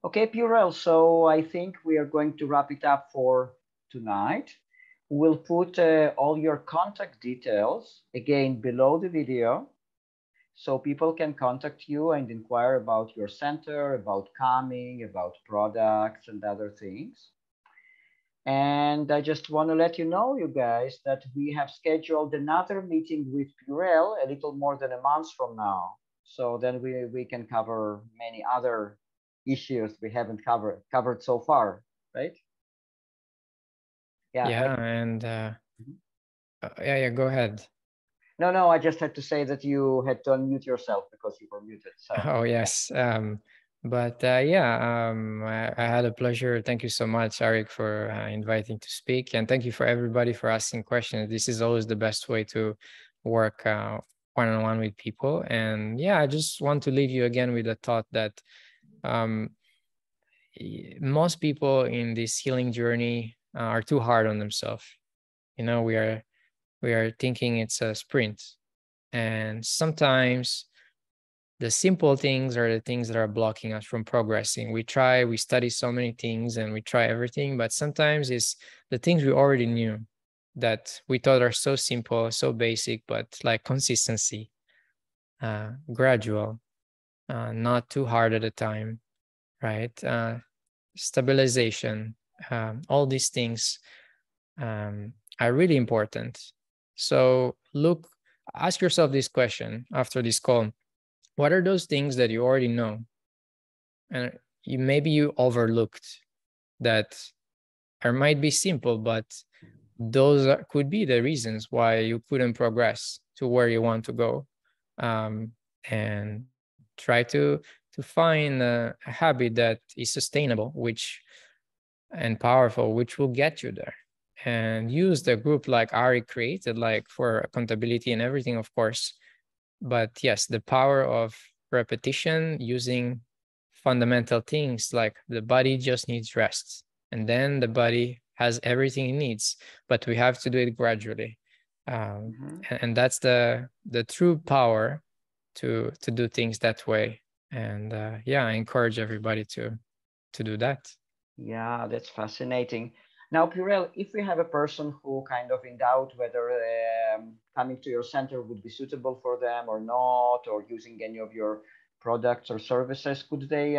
Okay, PurEL, so I think we are going to wrap it up for tonight. We'll put all your contact details again below the video, so people can contact you and inquire about your center, about coming, about products and other things. And I just want to let you know, you guys, that we have scheduled another meeting with PurEL a little more than a month from now. So then we can cover many other issues we haven't covered so far, right? Yeah, and yeah, go ahead. No, I just had to say that you had to unmute yourself because you were muted. So. Oh, yes. I had a pleasure. Thank you so much, Arik, for inviting to speak. And thank you for everybody for asking questions. This is always the best way to work one-on-one with people. And yeah, I just want to leave you again with the thought that most people in this healing journey are too hard on themselves. You know, we are thinking it's a sprint. And sometimes the simple things are the things that are blocking us from progressing. We study so many things and we try everything, but sometimes it's the things we already knew that we thought are so simple, so basic, but like consistency, gradual, not too hard at a time, right? Stabilization, all these things are really important. So ask yourself this question after this call. What are those things that you already know and maybe you overlooked that might be simple, but those could be the reasons why you couldn't progress to where you want to go, and try to find a habit that is sustainable, and powerful, which will get you there. And use the group like Arik created, like for accountability and everything, of course. But yes, the power of repetition, using fundamental things like the body just needs rest, and then the body has everything it needs, but we have to do it gradually. And that's the true power to do things that way. And I encourage everybody to do that. Yeah, that's fascinating. Now, PurEL, if we have a person who kind of in doubt whether coming to your center would be suitable for them or not, or using any of your products or services, could they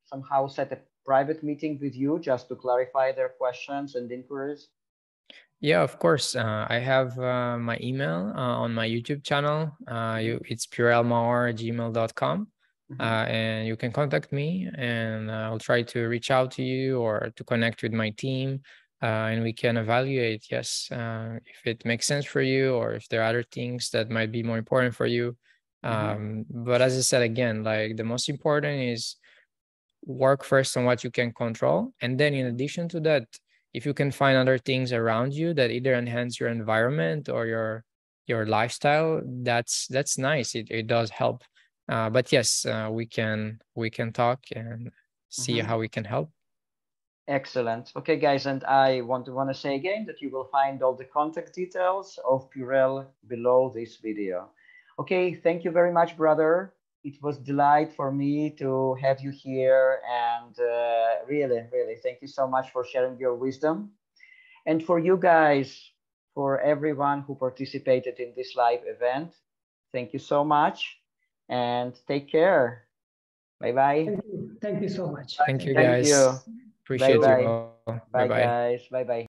somehow set a private meeting with you just to clarify their questions and inquiries? Yeah, of course. I have my email on my YouTube channel. It's purelmaor@gmail.com. And you can contact me, and I'll try to reach out to you or to connect with my team, and we can evaluate, if it makes sense for you, or if there are other things that might be more important for you. But as I said again, like the most important is work first on what you can control, and then in addition to that, if you can find other things around you that either enhance your environment or your lifestyle, that's nice. It does help. But yes, we can talk and see how we can help. Excellent. Okay, guys, and I want to say again that you will find all the contact details of PurEL below this video. Okay, thank you very much, brother. It was a delight for me to have you here, and really, really, thank you so much for sharing your wisdom. And for you guys, for everyone who participated in this live event, thank you so much, and take care. Bye-bye. Thank you so much. Thank you, guys. Thank you. Appreciate Bye-bye. you all. Bye, Bye-bye. guys. Bye-bye.